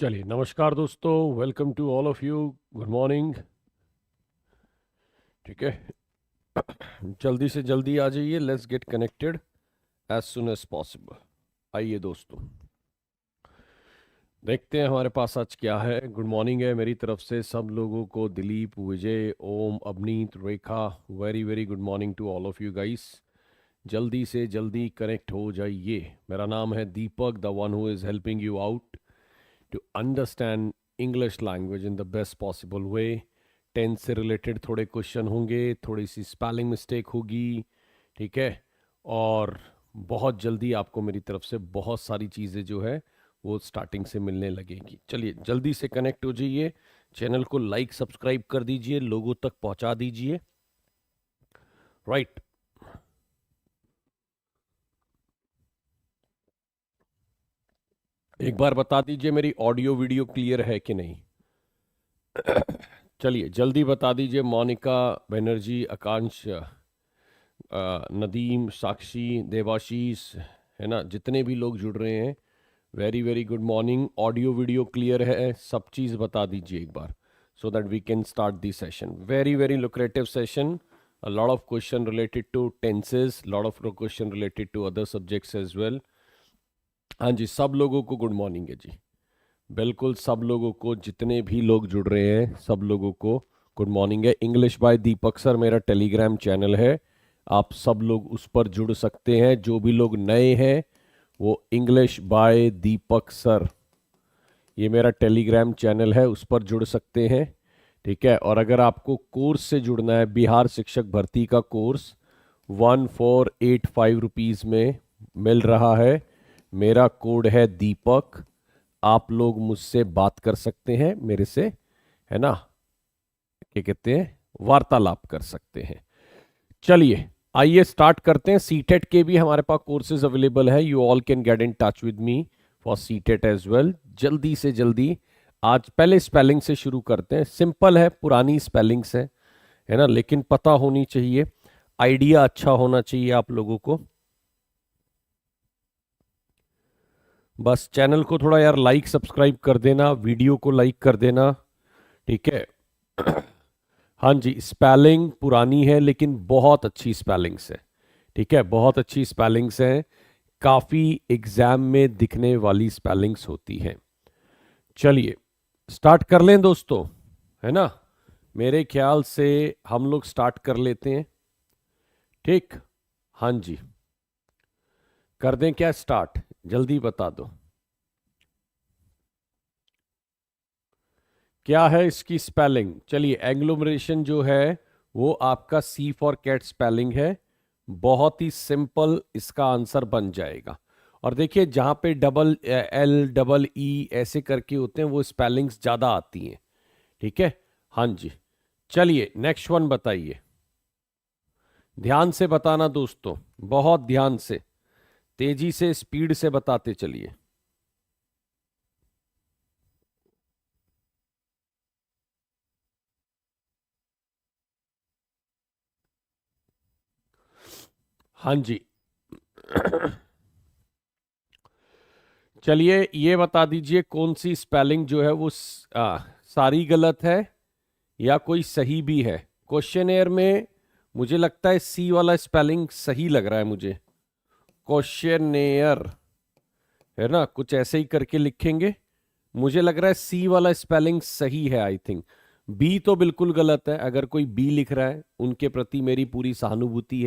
चलिए, नमस्कार दोस्तों, welcome to all of you. Good morning. ठीक है, जल्दी से जल्दी आ जाइए। Let's get connected as soon as possible. आइए दोस्तों, देखते हैं हमारे पास आज क्या है। गुड मॉर्निंग है मेरी तरफ से सब लोगों को। Dilip, Vijay, Om, Avneet, Rekha, very very good morning to all of you guys. जल्दी से जल्दी कनेक्ट हो जाइए। मेरा नाम है Deepak, the one who is helping you out to understand English language in the best possible way. Tense से रिलेटेड थोड़े क्वेश्चन होंगे, थोड़ी सी स्पेलिंग मिस्टेक होगी, ठीक है। और बहुत जल्दी आपको मेरी तरफ से बहुत सारी चीज़ें जो है वो स्टार्टिंग से मिलने लगेगी। चलिए जल्दी से कनेक्ट हो जाइए। चैनल को लाइक सब्सक्राइब कर दीजिए, लोगों तक पहुंचा दीजिए। राइट। एक बार बता दीजिए मेरी ऑडियो वीडियो क्लियर है कि नहीं। चलिए जल्दी बता दीजिए। मोनिका बनर्जी, आकांक्ष, नदीम, साक्षी, देवाशीष, है ना, जितने भी लोग जुड़ रहे हैं, very very good morning. Audio video clear है, सब चीज़ बता दीजिए एक बार, so that we can start the session. Very very lucrative session, a lot of question related to tenses, lot of question related to other subjects as well। हाँ जी, सब लोगों को गुड मॉर्निंग है जी। बिल्कुल सब लोगों को, जितने भी लोग जुड़ रहे हैं सब लोगों को गुड मॉर्निंग है। इंग्लिश बाय दीपक सर मेरा टेलीग्राम चैनल है, आप सब लोग उस पर जुड़ सकते हैं। जो भी लोग नए हैं वो इंग्लिश बाय दीपक सर, ये मेरा टेलीग्राम चैनल है, उस पर जुड़ सकते हैं। ठीक है। और अगर आपको कोर्स से जुड़ना है, बिहार शिक्षक भर्ती का कोर्स 1485 रुपीज़ में मिल रहा है। मेरा कोड है दीपक। आप लोग मुझसे बात कर सकते हैं, मेरे से, है ना, क्या कहते हैं, वार्तालाप कर सकते हैं। चलिए आइए स्टार्ट करते हैं। सीटेट के भी हमारे पास कोर्सेज अवेलेबल है। You all can get in touch with me for CTET as well. जल्दी से जल्दी आज पहले स्पेलिंग से शुरू करते हैं। सिंपल है, पुरानी स्पेलिंग्स है ना, लेकिन पता होनी चाहिए, आइडिया अच्छा होना चाहिए आप लोगों को। बस चैनल को थोड़ा यार लाइक सब्सक्राइब कर देना, वीडियो को लाइक कर देना, ठीक है। हाँ जी, स्पेलिंग पुरानी है लेकिन बहुत अच्छी स्पेलिंग्स है, ठीक है, बहुत अच्छी स्पेलिंग्स हैं। काफ़ी एग्जाम में दिखने वाली स्पेलिंग्स होती हैं। चलिए स्टार्ट कर लें दोस्तों, है ना। मेरे ख्याल से हम लोग स्टार्ट कर लेते हैं, ठीक। हाँ जी, कर दें क्या स्टार्ट, जल्दी बता दो क्या है इसकी स्पेलिंग। चलिए, एग्लोमरेशन जो है वो आपका सी फॉर कैट स्पेलिंग है। बहुत ही सिंपल इसका आंसर बन जाएगा। और देखिए, जहां पे डबल एल डबल ई ऐसे करके होते हैं वो स्पेलिंग्स ज़्यादा आती हैं, ठीक है। हाँ जी, चलिए नेक्स्ट वन बताइए। ध्यान से बताना दोस्तों, बहुत ध्यान से, तेजी से, स्पीड से बताते चलिए। हाँ जी। चलिए ये बता दीजिए कौन सी स्पेलिंग जो है वो सारी गलत है या कोई सही भी है। क्वेश्चनेयर में मुझे लगता है सी वाला स्पेलिंग सही लग रहा है मुझे। क्वेश्चनेयर, है ना, कुछ ऐसे ही करके लिखेंगे। मुझे लग रहा है सी वाला स्पेलिंग सही है, आई थिंक। बी तो बिल्कुल गलत है। अगर कोई बी लिख रहा है उनके प्रति मेरी पूरी सहानुभूति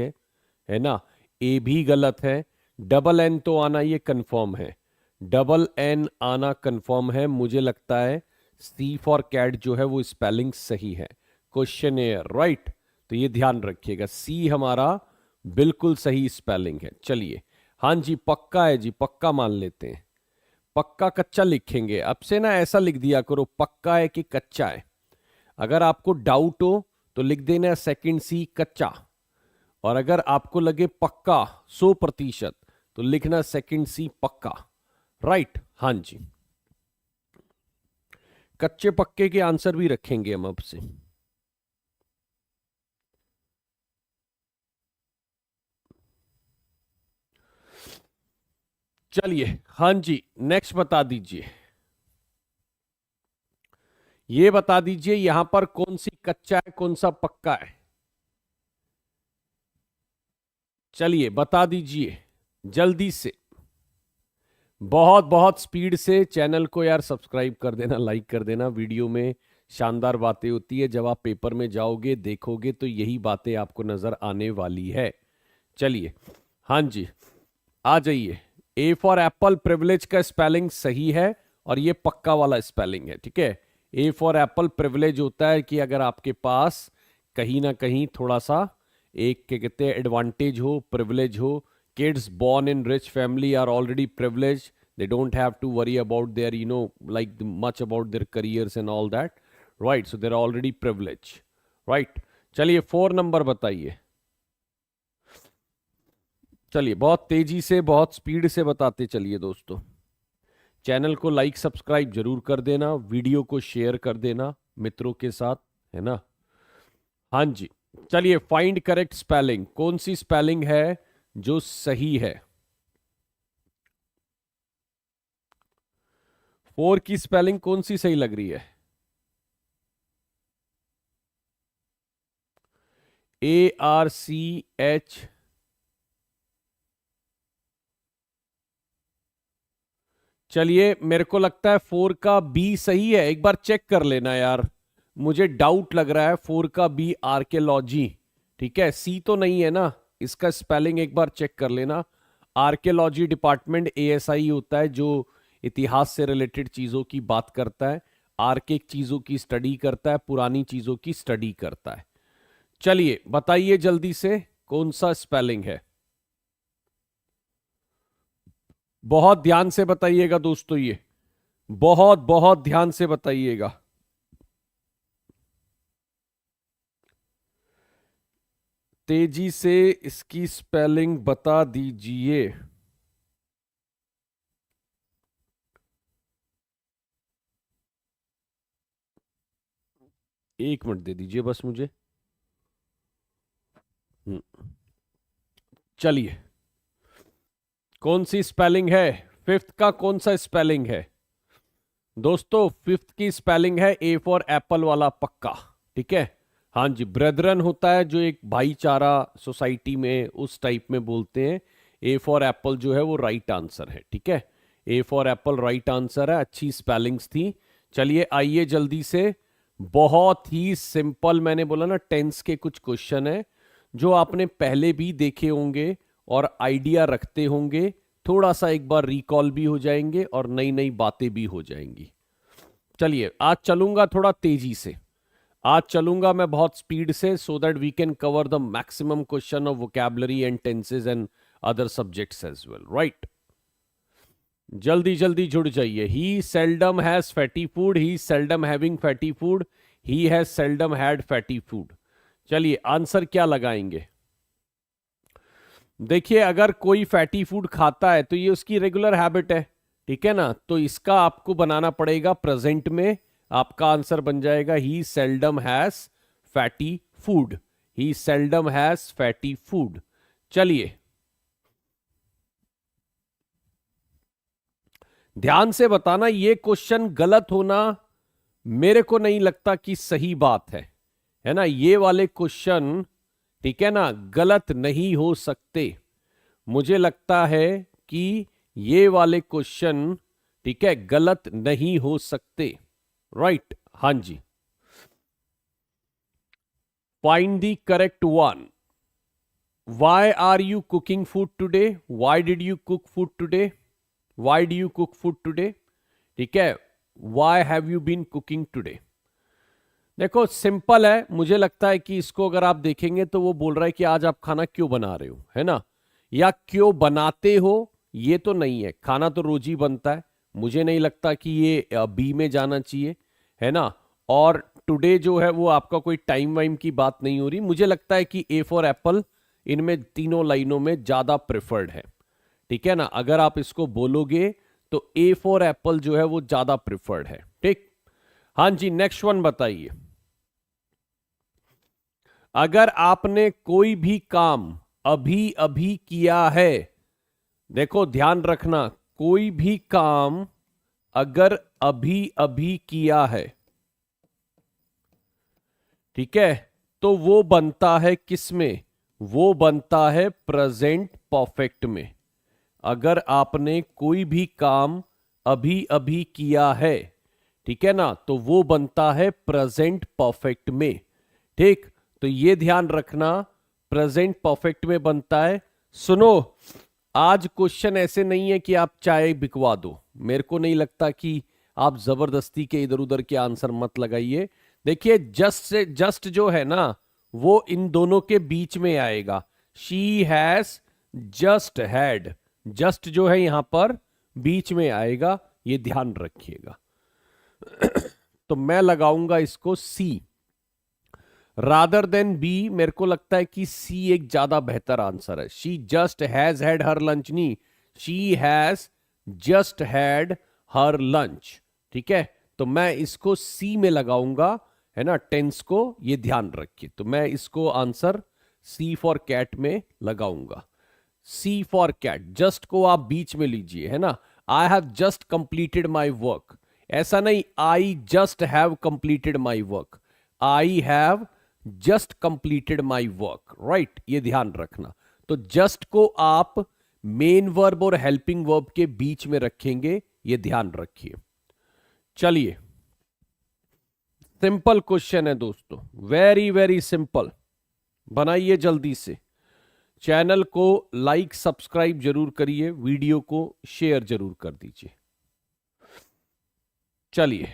है ना। ए भी गलत है। डबल एन तो आना ये कंफर्म है, डबल एन आना कंफर्म है। मुझे लगता है सी फॉर कैट जो है वो स्पेलिंग सही है, क्वेश्चनेयर, राइट। तो ये ध्यान रखिएगा, सी हमारा बिल्कुल सही स्पेलिंग है। चलिए, हाँ जी, पक्का है जी, पक्का मान लेते हैं। पक्का कच्चा लिखेंगे अब से ना, ऐसा लिख दिया करो पक्का है कि कच्चा है। अगर आपको डाउट हो तो लिख देना सेकंड सी कच्चा, और अगर आपको लगे पक्का 100% तो लिखना सेकंड सी पक्का, राइट। हाँ जी, कच्चे पक्के के आंसर भी रखेंगे हम अब से। चलिए हाँ जी, नेक्स्ट बता दीजिए। ये बता दीजिए यहां पर कौन सी कच्चा है कौन सा पक्का है। चलिए बता दीजिए जल्दी से, बहुत बहुत स्पीड से। चैनल को यार सब्सक्राइब कर देना, लाइक कर देना। वीडियो में शानदार बातें होती है, जब आप पेपर में जाओगे देखोगे तो यही बातें आपको नजर आने वाली है। चलिए, हाँ जी, आ जाइए। ए फॉर एप्पल प्रिविलेज का स्पेलिंग सही है और ये पक्का वाला स्पेलिंग है, ठीक है। ए फॉर एप्पल प्रिविलेज होता है कि अगर आपके पास कहीं ना कहीं थोड़ा सा एक क्या कहते हैं एडवांटेज हो, प्रिविलेज हो। Kids born in rich family are already privileged. They don't have to worry about their, much about their careers and all that. Right. So they're already privileged. Right. चलिए 4 नंबर बताइए। चलिए बहुत तेजी से, बहुत speed से बताते चलिए दोस्तों। चैनल को लाइक सब्सक्राइब जरूर कर देना, वीडियो को शेयर कर देना मित्रों के साथ, है ना। हाँ जी, चलिए फाइंड करेक्ट स्पेलिंग। कौन सी स्पेलिंग है जो सही है। 4 की स्पेलिंग कौन सी सही लग रही है। ARCH, चलिए मेरे को लगता है 4 का बी सही है, एक बार चेक कर लेना यार, मुझे डाउट लग रहा है 4 का बी आर्कियोलॉजी, ठीक है। सी तो नहीं है ना, इसका स्पेलिंग एक बार चेक कर लेना। आर्कियोलॉजी डिपार्टमेंट ASI होता है जो इतिहास से रिलेटेड चीजों की बात करता है, आर्किक चीजों की स्टडी करता है, पुरानी चीजों की स्टडी करता है। चलिए बताइए जल्दी से कौन सा स्पेलिंग है। बहुत ध्यान से बताइएगा दोस्तों, ये बहुत बहुत ध्यान से बताइएगा। तेजी से इसकी स्पेलिंग बता दीजिए। एक मिनट दे दीजिए बस मुझे। चलिए कौन सी स्पेलिंग है, 5th का कौन सा स्पेलिंग है दोस्तों। 5th की स्पेलिंग है A फॉर एप्पल वाला पक्का, ठीक है। हाँ जी, ब्रेदरन होता है जो एक भाईचारा सोसाइटी में उस टाइप में बोलते हैं। A फॉर एप्पल जो है वो राइट आंसर है, ठीक है। A for Apple right answer है, अच्छी स्पेलिंग्स थी। चलिए आइए जल्दी से, बहुत ही सिंपल, मैंने बोला ना टेंस के कुछ क्वेश्चन है जो आपने पहले भी देखे होंगे और आइडिया रखते होंगे, थोड़ा सा एक बार रिकॉल भी हो जाएंगे और नई नई बातें भी हो जाएंगी। चलिए आज चलूंगा थोड़ा तेजी से, आज चलूंगा मैं बहुत स्पीड से, so that we can cover the maximum question of vocabulary and tenses and other subjects as well, right. जल्दी जल्दी जुड़ जाइए। He seldom has fatty food, he seldom having fatty food, he has seldom had fatty food. चलिए answer क्या लगाएंगे। देखिए अगर कोई फैटी फूड खाता है तो ये उसकी रेगुलर हैबिट है, ठीक है ना, तो इसका आपको बनाना पड़ेगा प्रेजेंट में। आपका आंसर बन जाएगा he seldom has fatty food, he seldom has fatty food. चलिए ध्यान से बताना, ये क्वेश्चन गलत होना मेरे को नहीं लगता कि सही बात है ना। ये वाले क्वेश्चन, ठीक है ना, गलत नहीं हो सकते। मुझे लगता है कि ये वाले क्वेश्चन, ठीक है, गलत नहीं हो सकते, राइट। हाँ जी, find the correct one. Why are you cooking food today, why did you cook food today, why do you cook food today, ठीक है। Why have you been cooking today. देखो सिंपल है, मुझे लगता है कि इसको अगर आप देखेंगे तो वो बोल रहा है कि आज आप खाना क्यों बना रहे हो, है ना, या क्यों बनाते हो। ये तो नहीं है, खाना तो रोज ही बनता है। मुझे नहीं लगता कि ये बी में जाना चाहिए, है ना। और टुडे जो है वो आपका कोई टाइम वाइम की बात नहीं हो रही। मुझे लगता है कि ए फॉर एप्पल इनमें तीनों लाइनों में ज्यादा प्रेफर्ड है, ठीक है ना। अगर आप इसको बोलोगे तो ए फॉर एप्पल जो है वो ज्यादा प्रेफर्ड है, ठीक। हाँ जी, नेक्स्ट वन बताइए। अगर आपने कोई भी काम अभी अभी किया है, देखो ध्यान रखना, कोई भी काम अगर अभी अभी किया है, ठीक है, तो वो बनता है किस में? वो बनता है प्रेजेंट परफेक्ट में। अगर आपने कोई भी काम अभी अभी किया है, ठीक है ना, तो वो बनता है प्रेजेंट परफेक्ट में। ठीक, तो ये ध्यान रखना, प्रेजेंट परफेक्ट में बनता है। सुनो, आज क्वेश्चन ऐसे नहीं है कि आप चाय बिकवा दो। मेरे को नहीं लगता कि आप जबरदस्ती के इधर उधर के आंसर मत लगाइए। देखिए, जस्ट से जस्ट जो है ना, वो इन दोनों के बीच में आएगा। She has just had, just जो है यहां पर बीच में आएगा, ये ध्यान रखिएगा। तो मैं लगाऊंगा इसको सी रादर देन बी। मेरे को लगता है कि सी एक ज्यादा बेहतर आंसर है। She just has had her lunch, नहीं, she has just had her lunch. ठीक है, तो मैं इसको सी में लगाऊंगा, है ना, टेंस को, ये ध्यान रखिए। तो मैं इसको आंसर सी फॉर कैट में लगाऊंगा। सी फॉर कैट, जस्ट को आप बीच में लीजिए, है ना। I have just completed my work, ऐसा नहीं I just have completed my work, I have just completed my work, right, ये ध्यान रखना। तो जस्ट को आप मेन वर्ब और हेल्पिंग वर्ब के बीच में रखेंगे, ये ध्यान रखिए। चलिए, सिंपल क्वेश्चन है दोस्तों, वेरी वेरी सिंपल। बनाइए जल्दी से। चैनल को लाइक सब्सक्राइब जरूर करिए, वीडियो को शेयर जरूर कर दीजिए। चलिए,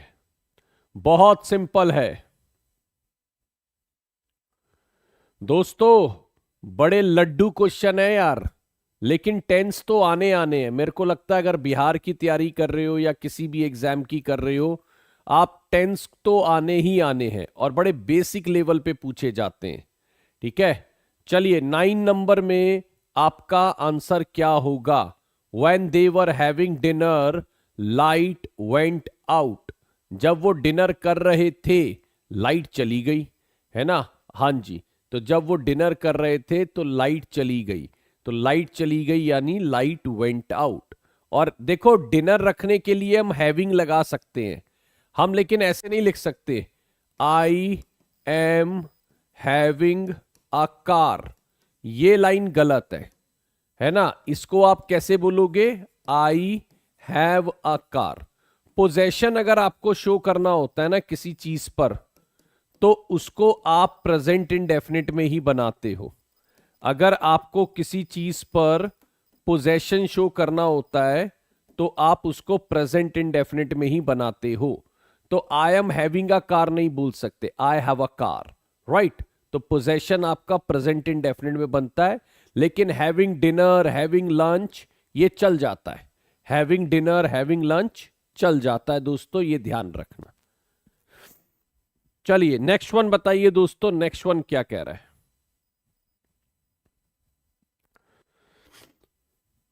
बहुत सिंपल है दोस्तों, बड़े लड्डू क्वेश्चन है यार, लेकिन टेंस तो आने आने हैं। मेरे को लगता है अगर बिहार की तैयारी कर रहे हो या किसी भी एग्जाम की कर रहे हो, आप टेंस तो आने ही आने हैं, और बड़े बेसिक लेवल पे पूछे जाते हैं। ठीक है, चलिए 9 नंबर में आपका आंसर क्या होगा? When they were having dinner light went out. जब वो डिनर कर रहे थे, लाइट चली गई, है ना। हाँ जी, तो जब वो डिनर कर रहे थे तो लाइट चली गई, तो लाइट चली गई यानी लाइट वेंट आउट। और देखो, डिनर रखने के लिए हम हैविंग लगा सकते हैं हम, लेकिन ऐसे नहीं लिख सकते I am having a car, ये लाइन गलत है ना। इसको आप कैसे बोलोगे? I have a car. Possession अगर आपको शो करना होता है ना किसी चीज पर, तो उसको आप प्रेजेंट इंडेफिनिट में ही बनाते हो। अगर आपको किसी चीज पर पोजेशन शो करना होता है तो आप उसको प्रेजेंट इंडेफिनिट में ही बनाते हो। तो I am having a car नहीं बोल सकते, I have a car, right. तो पोजेशन आपका प्रेजेंट इंडेफिनिट में बनता है, लेकिन हैविंग डिनर, हैविंग लंच, ये चल जाता है। हैविंग डिनर, हैविंग लंच चल जाता है दोस्तों, ये ध्यान रखना। चलिए नेक्स्ट वन बताइए दोस्तों, नेक्स्ट वन क्या कह रहा है?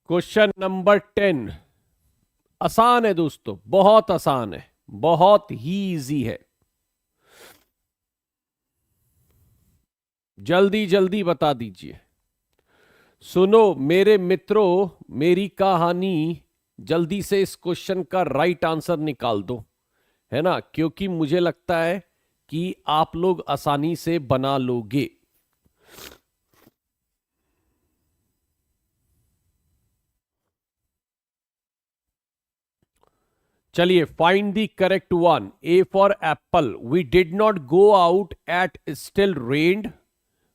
क्वेश्चन नंबर 10 आसान है दोस्तों, बहुत आसान है, बहुत ही इजी है। जल्दी जल्दी बता दीजिए। सुनो मेरे मित्रों, मेरी कहानी, जल्दी से इस क्वेश्चन का राइट आंसर निकाल दो, है ना, क्योंकि मुझे लगता है कि आप लोग आसानी से बना लोगे। चलिए, find the correct one. A for apple, we did not go out at still rained,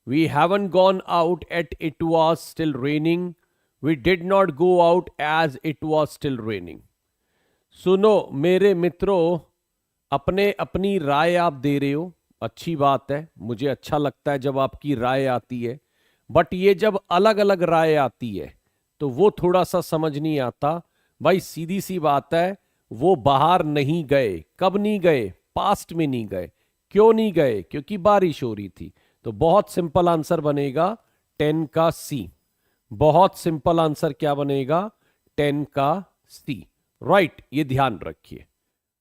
we haven't gone out at it was still raining, we did not go out as it was still raining. सुनो मेरे मित्रों, अपने अपनी राय आप दे रहे हो, अच्छी बात है, मुझे अच्छा लगता है जब आपकी राय आती है, बट ये जब अलग अलग राय आती है तो वो थोड़ा सा समझ नहीं आता। भाई सीधी सी बात है, वो बाहर नहीं गए। कब नहीं गए? पास्ट में नहीं गए। क्यों नहीं गए? क्योंकि बारिश हो रही थी। तो बहुत सिंपल आंसर बनेगा 10 का सी। बहुत सिंपल आंसर क्या बनेगा? 10 का सी, राइट, ये ध्यान रखिए।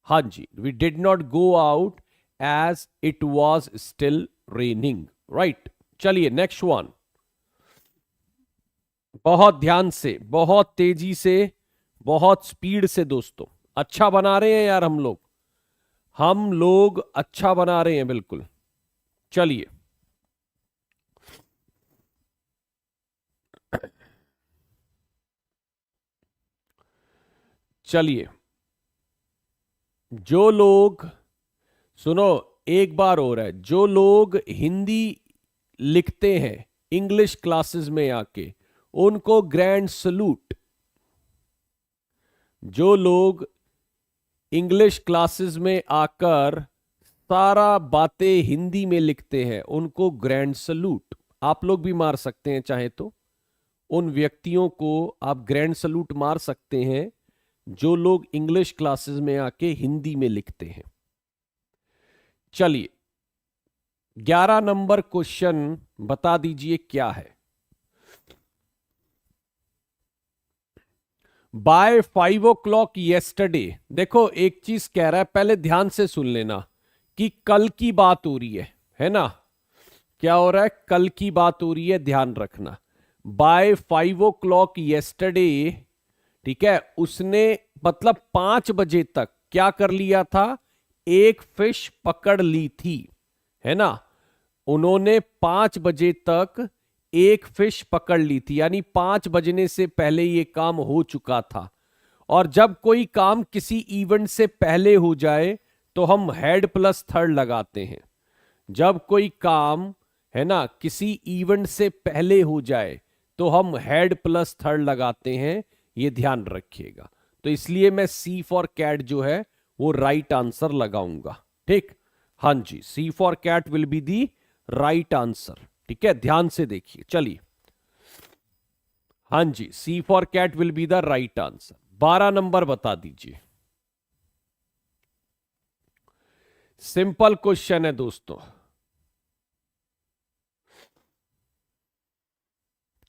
हाँ जी, we did not go out as it was still raining, right. चलिए नेक्स्ट वन, बहुत ध्यान से, बहुत तेजी से, बहुत स्पीड से दोस्तों। अच्छा बना रहे हैं यार हम लोग अच्छा बना रहे हैं बिल्कुल। चलिए, चलिए, जो लोग, सुनो, एक बार हो रहा है, जो लोग हिंदी लिखते हैं इंग्लिश क्लासेस में आके, उनको ग्रैंड सलूट। जो लोग इंग्लिश क्लासेस में आकर सारा बातें हिंदी में लिखते हैं, उनको ग्रैंड सलूट। आप लोग भी मार सकते हैं चाहे तो, उन व्यक्तियों को आप ग्रैंड सलूट मार सकते हैं जो लोग इंग्लिश क्लासेस में आके हिंदी में लिखते हैं। चलिए, 11 नंबर क्वेश्चन बता दीजिए क्या है। बाय 5 o'clock yesterday, देखो एक चीज कह रहा है, पहले ध्यान से सुन लेना कि कल की बात हो रही है ना? क्या हो रहा है? कल की बात हो रही है, ध्यान रखना। बाय 5 o'clock yesterday, ठीक है, उसने मतलब 5 बजे तक क्या कर लिया था? एक फिश पकड़ ली थी, है ना? उन्होंने 5 बजे तक एक फिश पकड़ ली थी, यानी 5 बजने से पहले ये काम हो चुका था। और जब कोई काम किसी इवेंट से पहले हो जाए तो हम हेड प्लस थर्ड लगाते हैं। जब कोई काम, है ना, किसी इवेंट से पहले हो जाए तो हम हेड प्लस थर्ड लगाते हैं, ये ध्यान रखिएगा। तो इसलिए मैं सी फॉर कैट जो है वो राइट आंसर लगाऊंगा। ठीक, हाँ जी, C for cat will be the right answer. ठीक है, ध्यान से देखिए। चलिए, हाँ जी, C for cat will be the right answer. 12 number बता दीजिए। सिंपल क्वेश्चन है दोस्तों।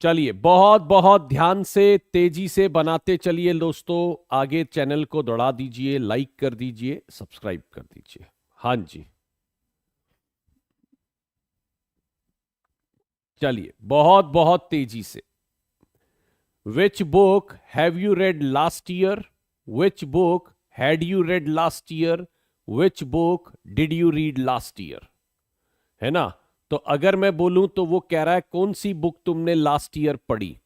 चलिए, बहुत बहुत ध्यान से तेजी से बनाते चलिए दोस्तों। आगे चैनल को दौड़ा दीजिए, लाइक कर दीजिए, सब्सक्राइब कर दीजिए। हाँ जी, चलिए, बहुत बहुत तेजी से। Which book have you read last year? Which book had you read last year? Which book did you read last year? है ना? तो अगर मैं बोलूं तो वो कह रहा है कौन सी बुक तुमने लास्ट ईयर पढ़ी।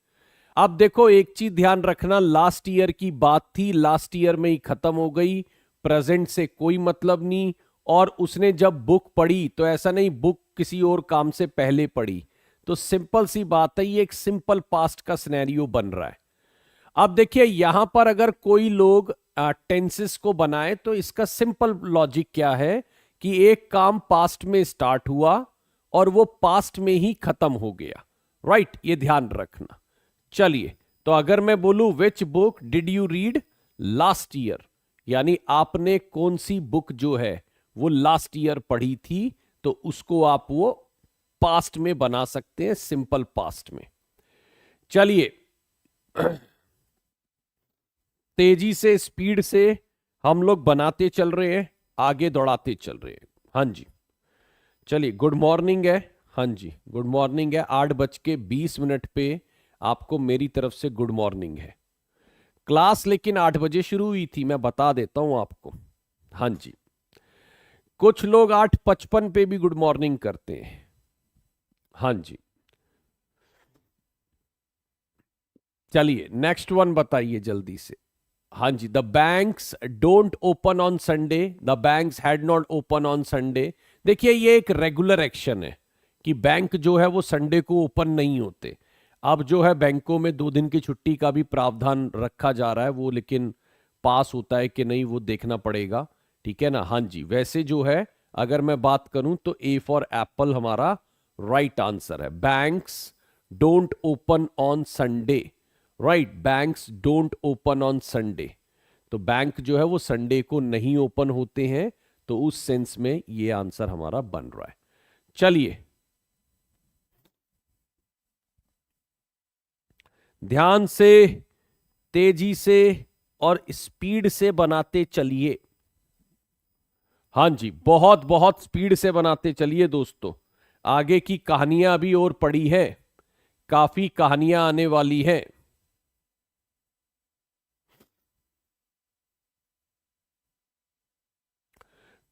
अब देखो एक चीज ध्यान रखना, लास्ट ईयर की बात थी, लास्ट ईयर में ही खत्म हो गई, प्रेजेंट से कोई मतलब नहीं। और उसने जब बुक पढ़ी तो ऐसा नहीं बुक किसी और काम से पहले पढ़ी। तो सिंपल सी बात है, ये एक सिंपल पास्ट का सिनेरियो बन रहा है। अब देखिए यहां पर अगर कोई लोग टेंसेस को बनाए तो इसका सिंपल लॉजिक क्या है कि एक काम पास्ट में स्टार्ट हुआ और वो पास्ट में ही खत्म हो गया। राइट, ये ध्यान रखना। चलिए, तो अगर मैं बोलूं which book did you read last year, यानी आपने कौन सी बुक जो है वो लास्ट ईयर पढ़ी थी, तो उसको आप वो पास्ट में बना सकते हैं, सिंपल पास्ट में। चलिए, तेजी से, स्पीड से हम लोग बनाते चल रहे हैं, आगे दौड़ाते चल रहे हैं। हाँ जी, चलिए, गुड मॉर्निंग है। हाँ जी, गुड मॉर्निंग है। 8:20 पे आपको मेरी तरफ से गुड मॉर्निंग है। क्लास लेकिन 8 बजे शुरू हुई थी, मैं बता देता हूं आपको। हाँ जी, कुछ लोग 8:55 पे भी गुड मॉर्निंग करते हैं। हाँ जी, चलिए, नेक्स्ट वन बताइए जल्दी से। हाँ जी, the banks don't open on Sunday, the banks had not open on Sunday. देखिए ये एक रेगुलर एक्शन है कि बैंक जो है वो संडे को ओपन नहीं होते। अब जो है बैंकों में 2 दिन की छुट्टी का भी प्रावधान रखा जा रहा है, वो लेकिन पास होता है कि नहीं वो देखना पड़ेगा। ठीक है ना? हाँ जी, वैसे जो है अगर मैं बात करूं तो ए फॉर एप्पल हमारा राइट आंसर है। Banks don't open on Sunday. Right, banks don't open on Sunday. तो बैंक जो है वो संडे को नहीं ओपन होते हैं, तो उस सेंस में ये आंसर हमारा बन रहा है। चलिए, ध्यान से, तेजी से और स्पीड से बनाते चलिए। हाँ जी, बहुत बहुत स्पीड से बनाते चलिए दोस्तों। आगे की कहानियां अभी और पड़ी है, काफी कहानियां आने वाली हैं।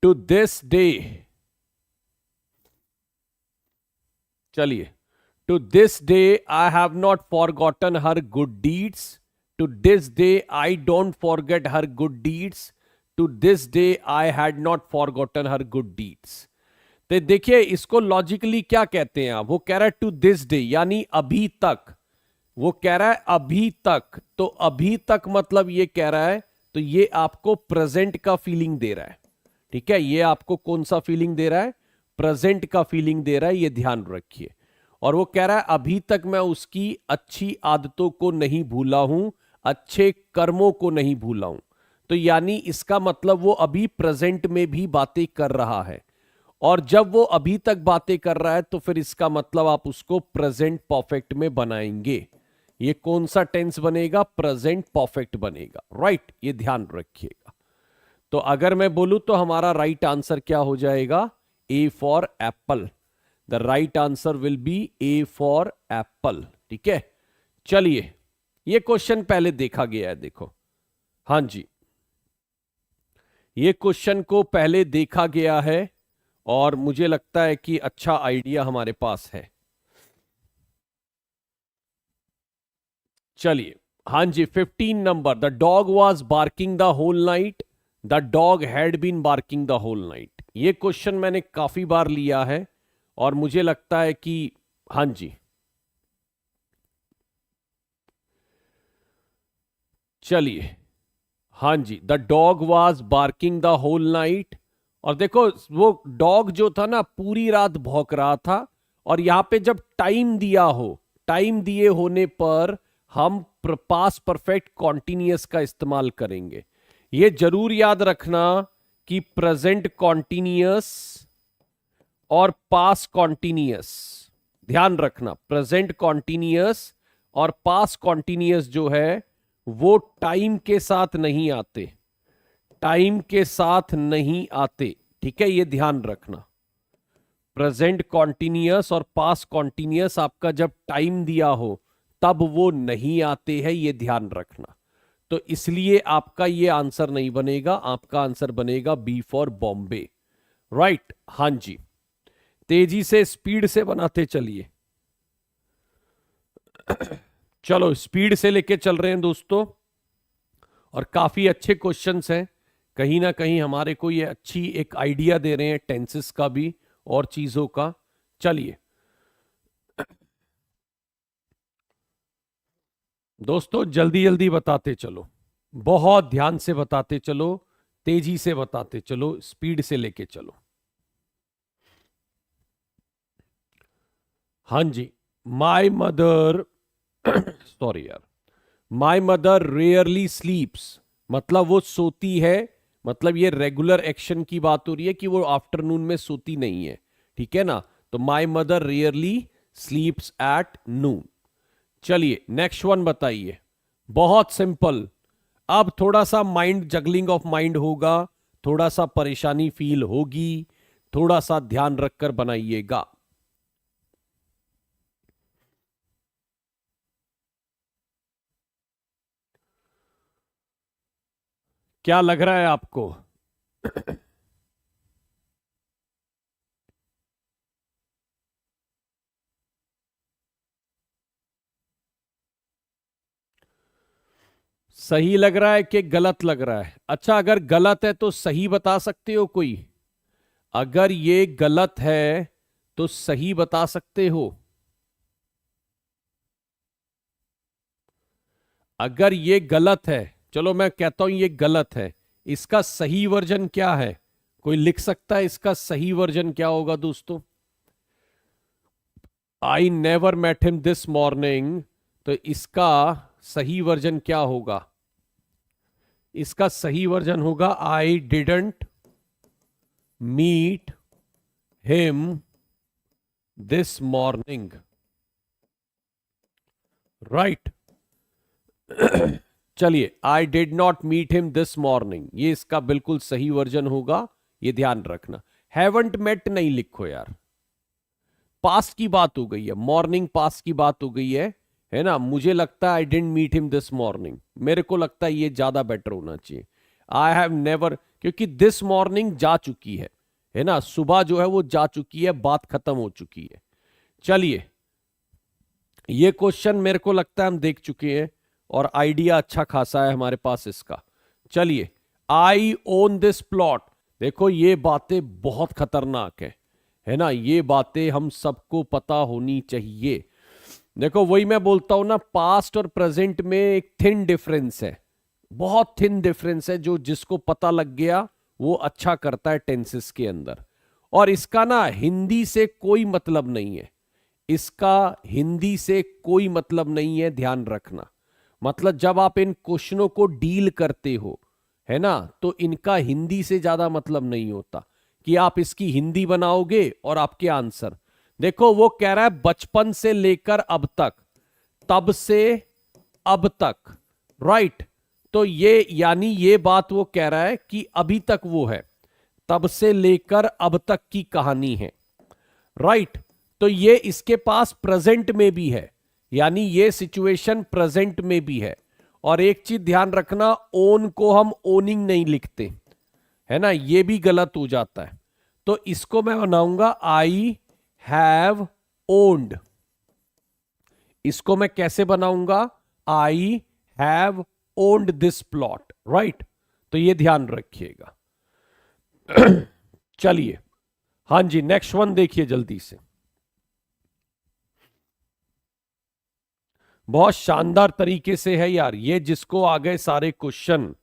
टू दिस डे, चलिए, to this day I have not forgotten her good deeds, to this day I don't forget her good deeds, to this day I had not forgotten her good deeds. तो देखिए इसको logically क्या कहते हैं आप, वो कह रहा है टू दिस डे यानी अभी तक, वो कह रहा है अभी तक, तो अभी तक मतलब ये कह रहा है, तो ये आपको प्रेजेंट का फीलिंग दे रहा है। ठीक है, ये आपको कौन सा फीलिंग दे रहा है, प्रेजेंट का फीलिंग दे रहा है, ये ध्यान रखिए। और वो कह रहा है अभी तक मैं उसकी अच्छी आदतों को नहीं भूला हूं, अच्छे कर्मों को नहीं भूला हूं, तो यानी इसका मतलब वो अभी प्रेजेंट में भी बातें कर रहा है। और जब वो अभी तक बातें कर रहा है तो फिर इसका मतलब आप उसको प्रेजेंट परफेक्ट में बनाएंगे। ये कौन सा टेंस बनेगा, प्रेजेंट परफेक्ट बनेगा, राइट, ये ध्यान रखिएगा। तो अगर मैं बोलूं तो हमारा राइट आंसर क्या हो जाएगा, ए for Apple. The right answer will be A for Apple. ठीक है, चलिए ये क्वेश्चन पहले देखा गया है, देखो, हां जी, ये क्वेश्चन को पहले देखा गया है और मुझे लगता है कि अच्छा आइडिया हमारे पास है। चलिए, हां जी, 15 number, the dog was barking the whole night, the dog had been barking the whole night. ये क्वेश्चन मैंने काफी बार लिया है और मुझे लगता है कि हां जी, चलिए, हां जी, the dog was barking the whole night. और देखो वो डॉग जो था ना पूरी रात भौंक रहा था, और यहां पे जब टाइम दिया हो, टाइम दिए होने पर हम पास परफेक्ट कॉन्टिन्यूअस का इस्तेमाल करेंगे। ये जरूर याद रखना कि प्रेजेंट कॉन्टिन्यूअस और पास कॉन्टिन्यूअस, ध्यान रखना, प्रेजेंट कॉन्टिन्यूअस और पास कॉन्टिन्यूअस जो है वो टाइम के साथ नहीं आते, टाइम के साथ नहीं आते। ठीक है, ये ध्यान रखना, प्रेजेंट कॉन्टिन्यूअस और पास्ट कॉन्टिन्यूअस आपका जब टाइम दिया हो तब वो नहीं आते हैं, ये ध्यान रखना। तो इसलिए आपका ये आंसर नहीं बनेगा, आपका आंसर बनेगा बी फॉर बॉम्बे, राइट। हां जी, तेजी से स्पीड से बनाते चलिए। चलो स्पीड से लेके चल रहे हैं दोस्तों, और काफी अच्छे क्वेश्चंस हैं, कहीं ना कहीं हमारे को ये अच्छी एक आइडिया दे रहे हैं टेंसेस का भी और चीजों का। चलिए दोस्तों जल्दी जल्दी बताते चलो, बहुत ध्यान से बताते चलो, तेजी से बताते चलो, स्पीड से लेके चलो। हां जी, माई मदर सॉरी यार, माई मदर रेयरली स्लीप्स, मतलब वो सोती है, मतलब ये रेगुलर एक्शन की बात हो रही है कि वो आफ्टरनून में सोती नहीं है। ठीक है ना, तो my mother rarely स्लीप्स at noon. चलिए नेक्स्ट वन बताइए, बहुत सिंपल। अब थोड़ा सा माइंड जगलिंग ऑफ माइंड होगा, थोड़ा सा परेशानी फील होगी, थोड़ा सा ध्यान रखकर बनाइएगा। क्या लग रहा है आपको? सही लग रहा है कि गलत लग रहा है? अच्छा, अगर गलत है तो सही बता सकते हो कोई? अगर ये गलत है तो सही बता सकते हो? अगर ये गलत है, चलो मैं कहता हूं ये गलत है, इसका सही वर्जन क्या है? कोई लिख सकता है इसका सही वर्जन क्या होगा दोस्तों? I never met him this morning, तो इसका सही वर्जन क्या होगा? इसका सही वर्जन होगा I didn't meet him this morning, right. चलिए, I did not meet him this morning, ये इसका बिल्कुल सही वर्जन होगा, ये ध्यान रखना। हैवंट मेट नहीं लिखो यार, पास्ट की बात हो गई है, मॉर्निंग पास्ट की बात हो गई है ना। मुझे लगता है I didn't meet him this morning, मेरे को लगता है ये ज्यादा बेटर होना चाहिए। आई हैव नेवर, क्योंकि दिस मॉर्निंग जा चुकी है ना, सुबह जो है वो जा चुकी है, बात खत्म हो चुकी है। चलिए, ये क्वेश्चन मेरे को लगता है हम देख चुके हैं और आइडिया अच्छा खासा है हमारे पास इसका। चलिए, आई ओन दिस प्लॉट। देखो ये बातें बहुत खतरनाक है ना, ये बातें हम सबको पता होनी चाहिए। देखो वही मैं बोलता हूं ना, पास्ट और प्रेजेंट में एक थिन डिफरेंस है, बहुत थिन डिफरेंस है, जो जिसको पता लग गया वो अच्छा करता है टेंसेस के अंदर। और इसका ना हिंदी से कोई मतलब नहीं है, इसका हिंदी से कोई मतलब नहीं है, ध्यान रखना। मतलब जब आप इन क्वेश्चनों को डील करते हो, है ना, तो इनका हिंदी से ज्यादा मतलब नहीं होता कि आप इसकी हिंदी बनाओगे और आपके आंसर। देखो वो कह रहा है बचपन से लेकर अब तक, तब से अब तक, राइट। तो ये यानी ये बात वो कह रहा है कि अभी तक वो है, तब से लेकर अब तक की कहानी है, राइट। तो ये इसके पास प्रेजेंट में भी है, यानी ये सिचुएशन प्रेजेंट में भी है। और एक चीज ध्यान रखना, ओन को हम ओनिंग नहीं लिखते, है ना, ये भी गलत हो जाता है। तो इसको मैं बनाऊंगा आई हैव ओन्ड। इसको मैं कैसे बनाऊंगा, I have owned this plot, right. तो ये ध्यान रखिएगा। चलिए, हां जी, नेक्स्ट वन देखिए जल्दी से। बहुत शानदार तरीके से है यार ये, जिसको आ गए सारे क्वेश्चन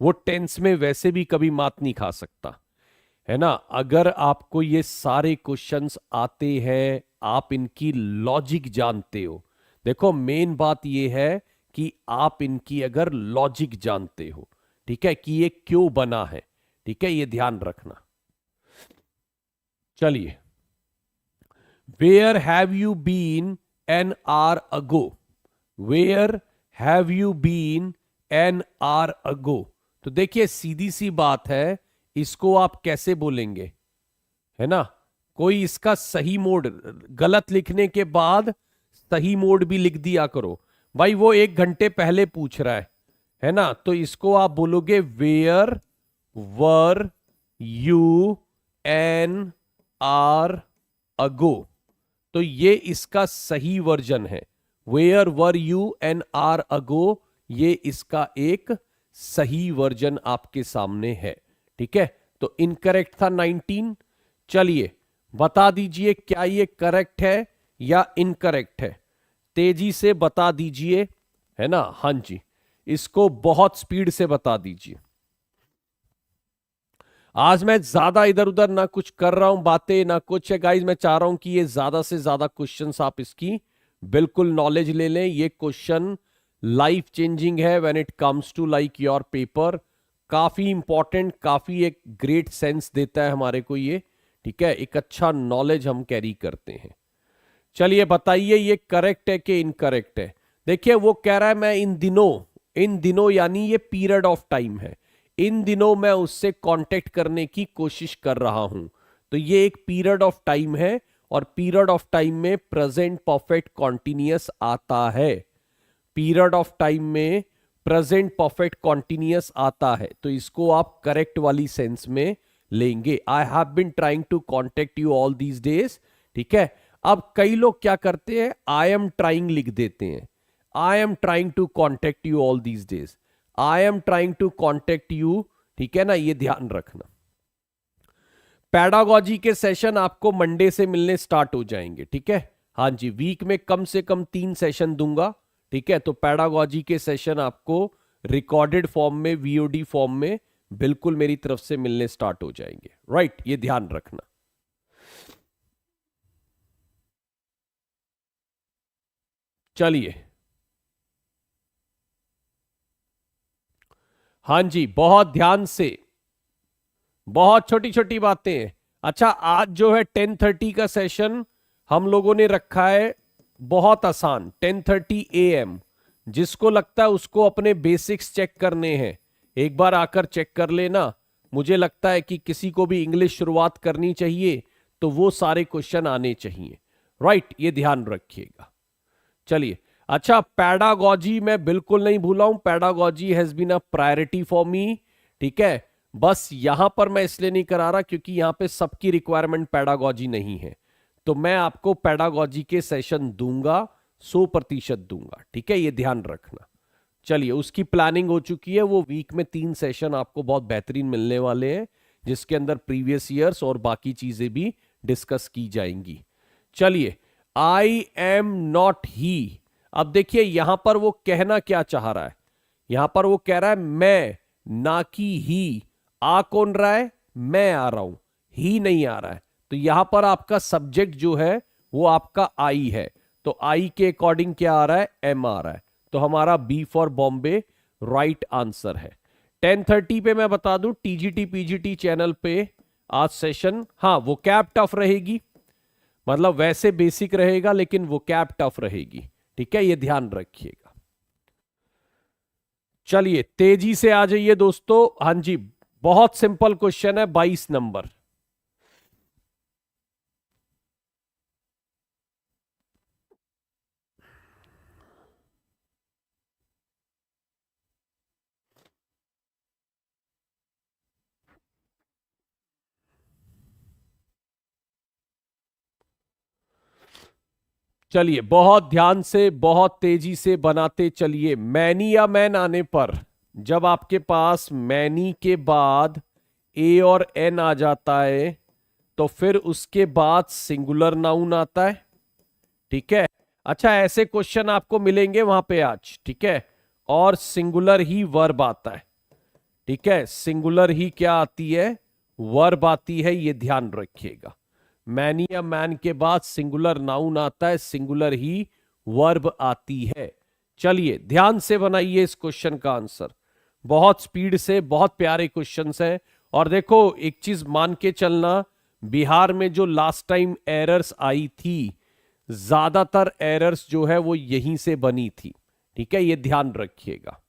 वो टेंस में वैसे भी कभी मात नहीं खा सकता, है ना। अगर आपको ये सारे क्वेश्चंस आते हैं, आप इनकी लॉजिक जानते हो। देखो मेन बात ये है कि आप इनकी अगर लॉजिक जानते हो, ठीक है, कि ये क्यों बना है, ठीक है, ये ध्यान रखना। चलिए, where have you been an hour ago, where have you been an hour ago. तो देखिए सीधी सी बात है, इसको आप कैसे बोलेंगे, है ना। कोई इसका सही मोड, गलत लिखने के बाद सही मोड भी लिख दिया करो भाई। वो 1 घंटे पहले पूछ रहा है ना। तो इसको आप बोलोगे where were you an hour ago. तो ये इसका सही वर्जन है, where were you an hour ago, ये इसका एक सही वर्जन आपके सामने है, ठीक है। तो इनकरेक्ट था 19। चलिए बता दीजिए क्या ये करेक्ट है या इनकरेक्ट है, तेजी से बता दीजिए, है ना। हां जी, इसको बहुत स्पीड से बता दीजिए। आज मैं ज्यादा इधर उधर ना कुछ कर रहा हूं बातें ना कुछ है गाइज, मैं चाह रहा हूं कि ये ज्यादा से ज्यादा क्वेश्चंस आप इसकी बिल्कुल नॉलेज ले लें। ये क्वेश्चन लाइफ चेंजिंग है when it comes to like your paper, काफी इंपॉर्टेंट, काफी एक ग्रेट सेंस देता है हमारे को ये, ठीक है, एक अच्छा नॉलेज हम कैरी करते हैं। चलिए बताइए ये करेक्ट है कि इनकरेक्ट है। देखिए वो कह रहा है मैं इन दिनों यानी ये पीरियड ऑफ टाइम है, इन दिनों मैं उससे कांटेक्ट करने की कोशिश कर रहा हूं। तो ये एक पीरियड ऑफ टाइम है और पीरियड ऑफ टाइम में प्रेजेंट परफेक्ट कॉन्टिन्यूअस आता है, पीरियड ऑफ टाइम में प्रेजेंट परफेक्ट कॉन्टिन्यूअस आता है। तो इसको आप करेक्ट वाली सेंस में लेंगे, I have been trying to contact you all these days, ठीक है। अब कई लोग क्या करते हैं, आई एम ट्राइंग लिख देते हैं, I am trying to contact you all these days, I am trying to contact you, ठीक है ना, ये ध्यान रखना। पैडागॉजी के सेशन आपको मंडे से मिलने स्टार्ट हो जाएंगे, ठीक है। हाँ जी, वीक में कम से कम 3 सेशन दूंगा, ठीक है। तो पैडागॉजी के सेशन आपको रिकॉर्डेड फॉर्म में, वीओडी फॉर्म में बिल्कुल मेरी तरफ से मिलने स्टार्ट हो जाएंगे, राइट, ये ध्यान रखना। चलिए, हां जी, बहुत ध्यान से, बहुत छोटी छोटी बातें हैं। अच्छा, आज जो है 10:30 का सेशन हम लोगों ने रखा है, बहुत आसान, 10:30 AM। जिसको लगता है उसको अपने बेसिक्स चेक करने हैं, एक बार आकर चेक कर लेना। मुझे लगता है कि किसी को भी इंग्लिश शुरुआत करनी चाहिए तो वो सारे क्वेश्चन आने चाहिए, राइट, ये ध्यान रखिएगा। चलिए, अच्छा, पैडागॉजी मैं बिल्कुल नहीं भूला हूं, pedagogy has been a priority for me, ठीक है। बस यहां पर मैं इसलिए नहीं करा रहा क्योंकि यहां पे सबकी रिक्वायरमेंट पैडागॉजी नहीं है, तो मैं आपको पेडागोजी के सेशन दूंगा, 100% दूंगा, ठीक है, ये ध्यान रखना। चलिए, उसकी प्लानिंग हो चुकी है, वो वीक में 3 सेशन आपको बहुत बेहतरीन मिलने वाले हैं, जिसके अंदर प्रीवियस ईयर्स और बाकी चीजें भी डिस्कस की जाएंगी। चलिए, आई एम नॉट ही। अब देखिए यहां पर वो कहना क्या चाह रहा है, यहां पर वो कह रहा है मैं, ना कि ही। आ कौन रहा है? मैं आ रहा हूं, ही नहीं आ रहा है। तो यहां पर आपका सब्जेक्ट जो है वो आपका आई है, तो आई के अकॉर्डिंग क्या आ रहा है? एम आ रहा है। तो हमारा B for Bombay right answer है। 10:30 पे मैं बता दूं टीजीटी पीजीटी चैनल पे आज सेशन, हाँ वो कैप टफ रहेगी, मतलब वैसे बेसिक रहेगा लेकिन वो कैप टफ रहेगी, ठीक है, ये ध्यान रखिएगा। चलिए तेजी से आ जाइए दोस्तों। हाँ जी, बहुत सिंपल क्वेश्चन है, 22 नंबर। चलिए बहुत ध्यान से, बहुत तेजी से बनाते चलिए। मैनी या मैन आने पर, जब आपके पास मैनी के बाद ए और एन आ जाता है तो फिर उसके बाद सिंगुलर नाउन आता है, ठीक है। अच्छा, ऐसे क्वेश्चन आपको मिलेंगे वहां पे आज, ठीक है। और सिंगुलर ही वर्ब आता है, ठीक है, सिंगुलर ही क्या आती है? वर्ब आती है, ये ध्यान रखिएगा। मैनी या मैन के बाद सिंगुलर नाउन आता है, सिंगुलर ही वर्ब आती है। चलिए ध्यान से बनाइए इस क्वेश्चन का आंसर, बहुत स्पीड से, बहुत प्यारे क्वेश्चंस हैं। और देखो एक चीज मान के चलना, बिहार में जो लास्ट टाइम एरर्स आई थी, ज्यादातर एरर्स जो है वो यहीं से बनी थी, ठीक है, ये ध्यान रखिएगा।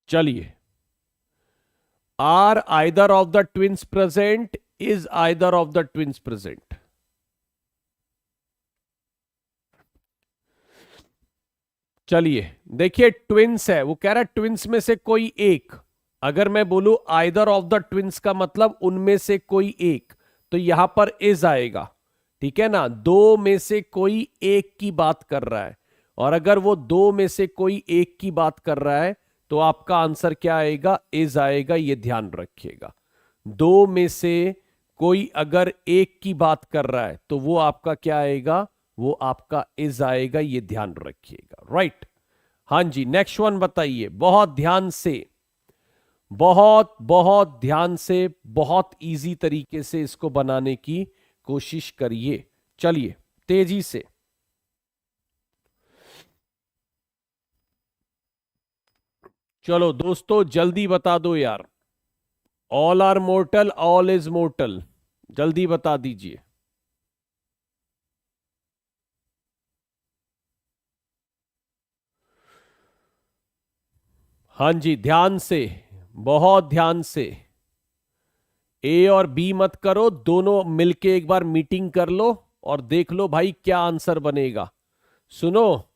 चलिए, are either of the twins present, is either of the twins present. चलिए देखिए, ट्विंस है, वो कह रहा है ट्विंस में से कोई एक। अगर मैं बोलूं आइदर ऑफ द ट्विंस का मतलब उनमें से कोई एक, तो यहां पर इज आएगा, ठीक है ना, दो में से कोई एक की बात कर रहा है। और अगर वो दो में से कोई एक की बात कर रहा है तो आपका आंसर क्या आएगा? इज आएगा, ये ध्यान रखिएगा। दो में से कोई अगर एक की बात कर रहा है तो वो आपका क्या आएगा? वो आपका इज आएगा, ये ध्यान रखिएगा, राइट। हाँ जी, नेक्स्ट वन बताइए, बहुत ध्यान से, बहुत बहुत ध्यान से, बहुत इजी तरीके से इसको बनाने की कोशिश करिए। चलिए तेजी से, चलो दोस्तों जल्दी बता दो यार। All are mortal, all is mortal, जल्दी बता दीजिए। हाँ जी, ध्यान से, बहुत ध्यान से। ए और बी मत करो, दोनों मिलके एक बार मीटिंग कर लो और देख लो भाई क्या आंसर बनेगा। सुनो,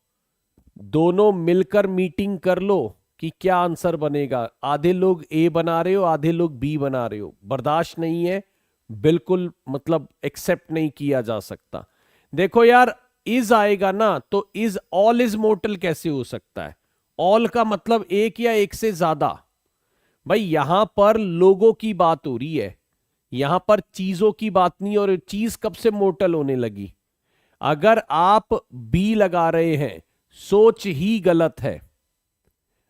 दोनों मिलकर मीटिंग कर लो कि क्या आंसर बनेगा। आधे लोग ए बना रहे हो, आधे लोग बी बना रहे हो, बर्दाश्त नहीं है, बिल्कुल मतलब एक्सेप्ट नहीं किया जा सकता। देखो यार, इज आएगा ना, तो इज ऑल इज मोर्टल कैसे हो सकता है? ऑल का मतलब एक या एक से ज्यादा। भाई यहां पर लोगों की बात हो रही है, यहां पर चीजों की बात नहीं, और चीज कब से मोर्टल होने लगी? अगर आप बी लगा रहे हैं, सोच ही गलत है।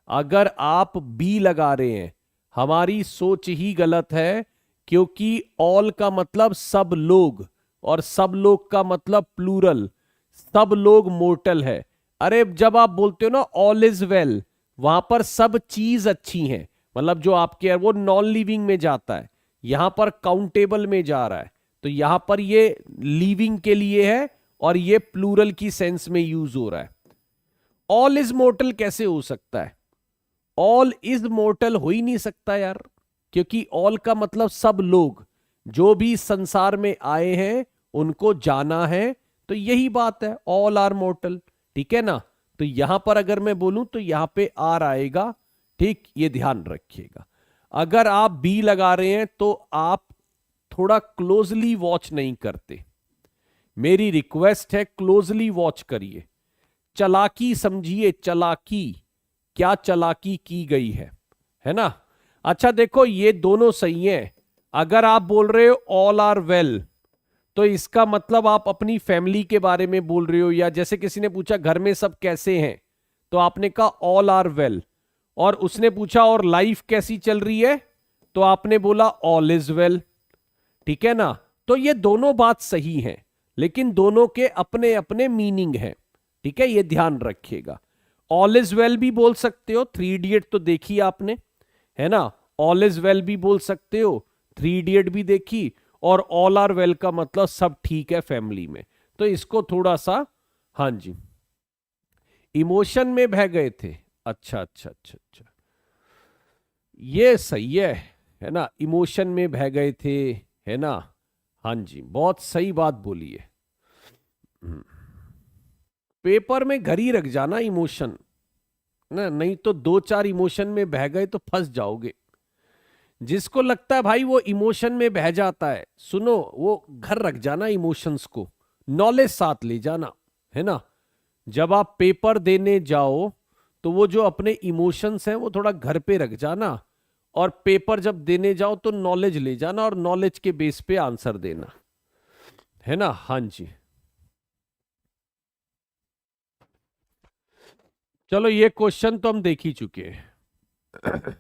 अगर आप बी लगा रहे हैं, हमारी सोच ही गलत है, क्योंकि ऑल का मतलब सब लोग, और सब लोग का मतलब प्लूरल, सब लोग मोर्टल है। अरे जब आप बोलते हो ना ऑल इज वेल, वहां पर सब चीज अच्छी है, मतलब जो आपके है वो नॉन लिविंग में जाता है, यहां पर काउंटेबल में जा रहा है, तो यहां पर ये लिविंग के लिए है और ये प्लूरल की सेंस में यूज हो रहा है। ऑल इज मोर्टल कैसे हो सकता है? ऑल इज मोर्टल हो ही नहीं सकता यार, क्योंकि ऑल का मतलब सब लोग जो भी संसार में आए हैं उनको जाना है, तो यही बात है, ऑल आर मोर्टल, ठीक है ना। तो यहां पर अगर मैं बोलूं तो यहां पे आर आएगा, ठीक, ये ध्यान रखिएगा। अगर आप बी लगा रहे हैं तो आप थोड़ा क्लोजली वॉच नहीं करते। मेरी रिक्वेस्ट है, क्लोजली वॉच करिए, चालाकी समझिए, चालाकी, क्या चालाकी की गई है ना। अच्छा देखो, ये दोनों सही हैं। अगर आप बोल रहे हो ऑल आर वेल, तो इसका मतलब आप अपनी फैमिली के बारे में बोल रहे हो, या जैसे किसी ने पूछा घर में सब कैसे हैं, तो आपने कहा ऑल आर वेल। और उसने पूछा और लाइफ कैसी चल रही है, तो आपने बोला ऑल इज वेल। ठीक है ना। तो ये दोनों बात सही है, लेकिन दोनों के अपने अपने मीनिंग हैं। ठीक है, ये ध्यान रखिएगा। ऑल इज वेल भी बोल सकते हो, थ्री इडियट तो देखी आपने, है ना। ऑल इज वेल भी बोल सकते हो, थ्री इडियट भी देखी। और ऑल आर वेल का मतलब सब ठीक है फैमिली में। तो इसको थोड़ा सा, हाँ जी, इमोशन में बह गए थे। अच्छा अच्छा अच्छा अच्छा, ये सही है ना, इमोशन में बह गए थे, है ना। हाँ जी, बहुत सही बात बोली है। पेपर में घर ही रख जाना इमोशन ना, नहीं तो दो चार इमोशन में बह गए तो फंस जाओगे। जिसको लगता है भाई वो इमोशन में बह जाता है, सुनो, वो घर रख जाना इमोशंस को, नॉलेज साथ ले जाना, है ना। जब आप पेपर देने जाओ तो वो जो अपने इमोशंस हैं वो थोड़ा घर पे रख जाना, और पेपर जब देने जाओ तो नॉलेज ले जाना, और नॉलेज के बेस पे आंसर देना, है ना। हाँ जी, चलो ये क्वेश्चन तो हम देख ही चुके हैं।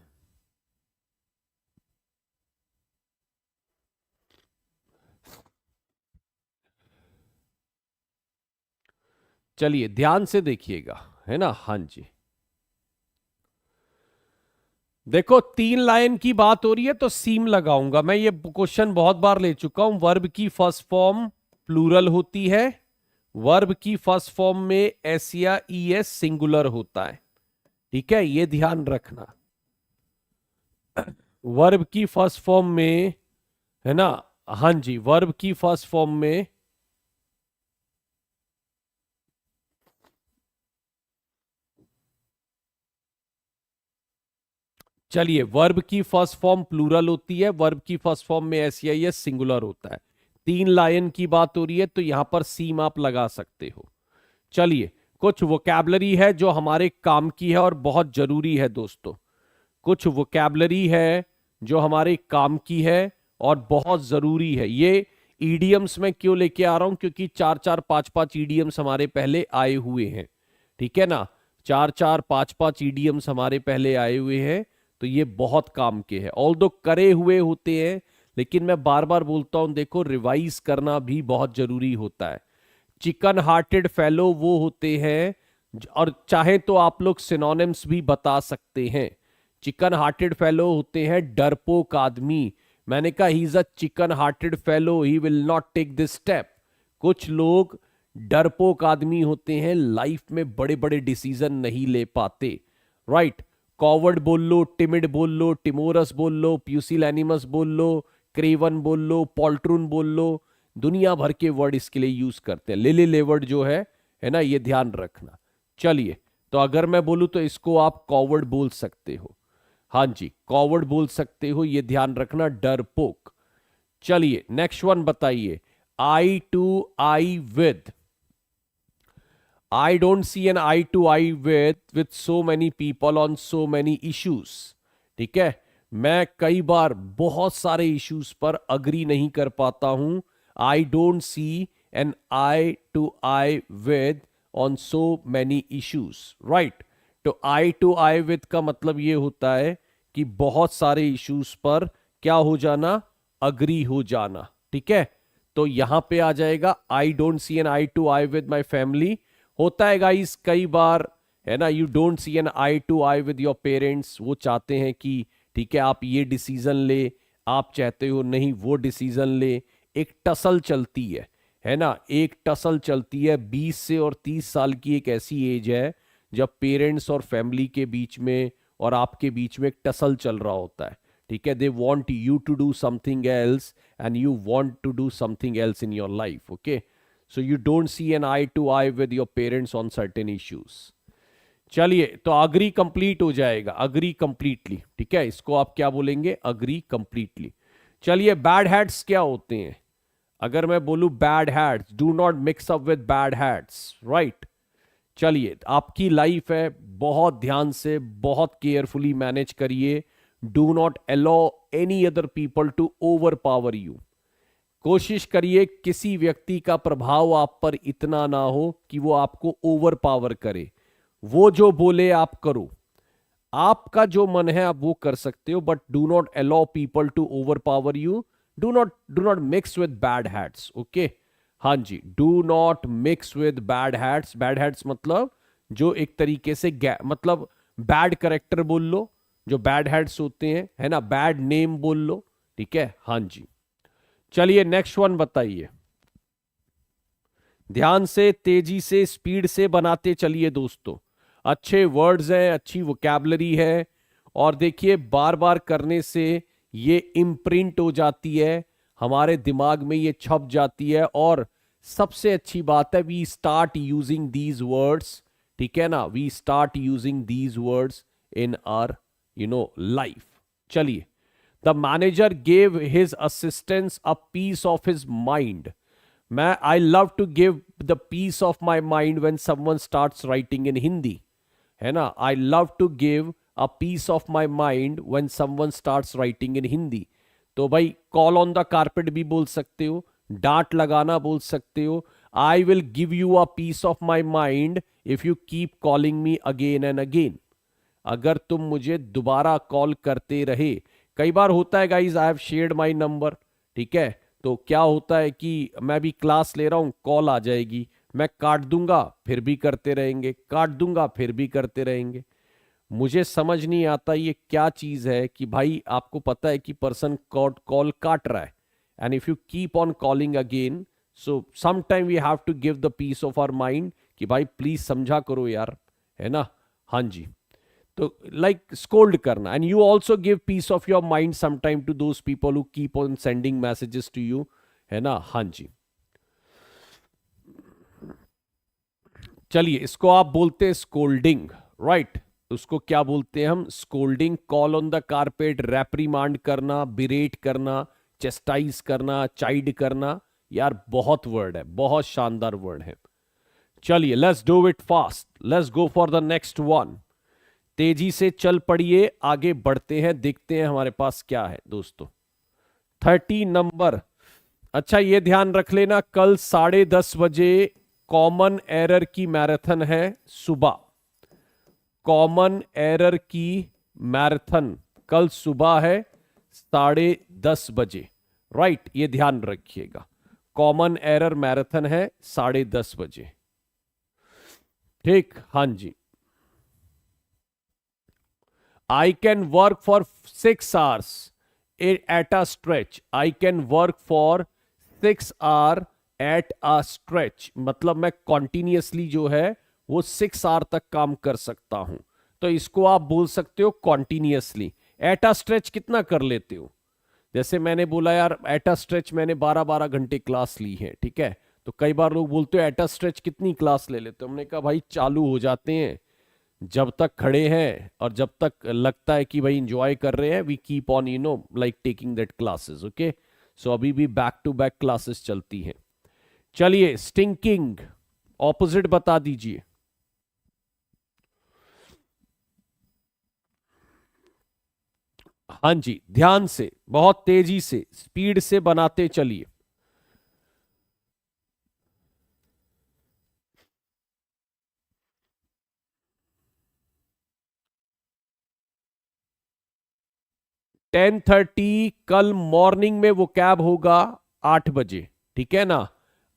चलिए ध्यान से देखिएगा, है ना। हाँ जी, देखो तीन लाइन की बात हो रही है तो सीम लगाऊंगा मैं। ये क्वेश्चन बहुत बार ले चुका हूं। वर्ब की फर्स्ट फॉर्म प्लूरल होती है, वर्ब की फर्स्ट फॉर्म में एस या ई एस सिंगुलर होता है। ठीक है, ये ध्यान रखना। वर्ब की फर्स्ट फॉर्म में, है ना। हाँ जी, वर्ब की फर्स्ट फॉर्म में, चलिए, वर्ब की फर्स्ट फॉर्म प्लूरल होती है, वर्ब की फर्स्ट फॉर्म में एस या एस सिंगुलर होता है। तीन लाइन की बात हो रही है तो यहां पर सीम आप लगा सकते हो। चलिए, कुछ वोकैबलरी है जो हमारे काम की है और बहुत जरूरी है दोस्तों। कुछ वोकैबलरी है जो हमारे काम की है और बहुत जरूरी है। ये ईडियम्स में क्यों लेके आ रहा हूं, क्योंकि चार चार पांच पांच ईडियम्स हमारे पहले आए हुए हैं। ठीक है ना, चार चार पांच पांच ईडियम्स हमारे पहले आए हुए हैं, तो ये बहुत काम के हैं। ऑल दो करे हुए होते हैं, लेकिन मैं बार बार बोलता हूं, देखो रिवाइज करना भी बहुत जरूरी होता है। चिकन हार्टेड फेलो वो होते हैं, और चाहे तो आप लोग सिनोनिम्स भी बता सकते हैं। चिकन हार्टेड फेलो होते हैं डरपोक आदमी। मैंने कहा he is a chicken hearted fellow, he will not take this step. कुछ लोग डरपोक आदमी होते हैं, लाइफ में बड़े बड़े डिसीजन नहीं ले पाते। राइट, कॉवर्ड बोल लो, टिमिड बोल लो, टिमोरस बोल लो, प्यूसिलैनिमस बोल लो, क्रेवन बोल लो, पॉल्ट्रून बोल लो, दुनिया भर के वर्ड इसके लिए यूज करते हैं। लिली लेवर्ड जो है ना, ये ध्यान रखना। चलिए, तो अगर मैं बोलूं तो इसको आप कॉवर्ड बोल सकते हो। हाँ जी, कॉवर्ड बोल सकते हो, ये ध्यान रखना, डरपोक। चलिए नेक्स्ट वन बताइए, eye to eye with. I don't see an eye to eye with so many people on so many issues. ठीक है, मैं कई बार बहुत सारे इश्यूज पर अग्री नहीं कर पाता हूं। I don't see an eye to eye with on so many issues. Right? तो eye to eye with का मतलब ये होता है कि बहुत सारे इश्यूज पर क्या हो जाना, अग्री हो जाना। ठीक है, तो यहां पे आ जाएगा I don't see an eye to eye with my family. होता है गाइस कई बार, है ना, you don't see an eye to eye with your parents. वो चाहते हैं कि ठीक है आप ये डिसीजन ले, आप चाहते हो नहीं वो डिसीजन ले। एक टसल चलती है ना, एक टसल चलती है। 20 से और 30 साल की एक ऐसी एज है जब पेरेंट्स और फैमिली के बीच में और आपके बीच में एक टसल चल रहा होता है। ठीक है, they want you to do something else and you want to do something else in your life. Okay, so you don't see an eye to eye with your parents on certain issues. चलिए, तो agree complete हो जाएगा, agree completely, ठीक है, इसको आप क्या बोलेंगे, अग्री कंप्लीटली। चलिए, बैड हैट्स क्या होते हैं? अगर मैं बोलूं bad hats, do not mix up with bad hats, right. चलिए, आपकी लाइफ है, बहुत ध्यान से, बहुत केयरफुली मैनेज करिए। Do not allow any other people to overpower you. कोशिश करिए किसी व्यक्ति का प्रभाव आप पर इतना ना हो कि वो आपको ओवर पावर करे। वो जो बोले आप करो। आपका जो मन है आप वो कर सकते हो, but do not allow people to overpower you. Do not mix with bad hats, okay. हाँ जी, do not mix with bad hats. Bad hats मतलब जो एक तरीके से मतलब बैड करेक्टर बोल लो, जो बैड हैट्स होते हैं, है ना, बैड नेम बोल लो, ठीक है। हाँ जी, चलिए नेक्स्ट वन बताइए। ध्यान से, तेजी से, स्पीड से बनाते चलिए दोस्तों। अच्छे वर्ड्स हैं, अच्छी वोकैबलरी है, और देखिए बार बार करने से ये इम्प्रिंट हो जाती है, हमारे दिमाग में ये छप जाती है। और सबसे अच्छी बात है, we start using these words, ठीक है ना, we start using these words in our life. चलिए, the manager gave his assistants a piece of his mind. मैं I love to give the piece of my mind when someone starts writing in Hindi, है ना। I love to give a piece of my mind when someone starts writing in Hindi. तो भाई, call on the carpet भी बोल सकते हो, डांट लगाना बोल सकते हो। I will give you a piece of my mind if you keep calling me again and again. अगर तुम मुझे दोबारा कॉल करते रहे, कई बार होता है guys, I have shared my number, ठीक है, तो क्या होता है कि मैं भी क्लास ले रहा हूं, कॉल आ जाएगी, मैं काट दूंगा, फिर भी करते रहेंगे, काट दूंगा, फिर भी करते रहेंगे। मुझे समझ नहीं आता ये क्या चीज है कि भाई आपको पता है कि पर्सन कॉल काट रहा है, and if you keep on calling again, so some time we have to give the piece of our mind कि भाई प्लीज समझा करो यार, है ना। हाँ जी, तो लाइक स्कोल्ड करना, and you also give piece of your mind sometime to those people who keep on sending messages to you, है ना। हाँ जी, चलिए, इसको आप बोलते हैं स्कोल्डिंग, राइट। उसको क्या बोलते हैं हम, scolding. Call on the carpet, reprimand करना, बिरेट करना, चेस्टाइज करना, चाइड करना, यार बहुत वर्ड है, बहुत शानदार वर्ड है। चलिए, let's do it fast, let's go for the next one. तेजी से चल पड़िए, आगे बढ़ते हैं, देखते हैं हमारे पास क्या है दोस्तों। 30 नंबर। अच्छा, ये ध्यान रख लेना, कल 10:30 बजे कॉमन एरर की मैराथन है सुबह। कॉमन एरर की मैराथन कल सुबह है 10:30 बजे, राइट, ये ध्यान रखिएगा। कॉमन एरर मैराथन है 10:30 बजे, ठीक। हाँ जी, I can work for 6 hours at a stretch. I can work for 6 hours at a stretch. मतलब मैं continuously जो है वो 6 hours तक काम कर सकता हूं। तो इसको आप बोल सकते हो continuously. At a stretch कितना कर लेते हो? जैसे मैंने बोला यार, at a stretch मैंने 12-12 घंटे क्लास ली है, ठीक है। तो कई बार लोग बोलते हो at a stretch कितनी क्लास ले लेते हो? हमने कहा भाई चालू हो जाते हैं जब तक खड़े हैं, और जब तक लगता है कि भाई इंजॉय कर रहे हैं, we keep on like taking that classes, okay. So अभी भी बैक टू बैक क्लासेस चलती हैं। चलिए, स्टिंकिंग ऑपोजिट बता दीजिए। हाँ जी, ध्यान से, बहुत तेजी से, स्पीड से बनाते चलिए। 10:30 कल मॉर्निंग में वो कैब होगा 8 बजे, ठीक है ना।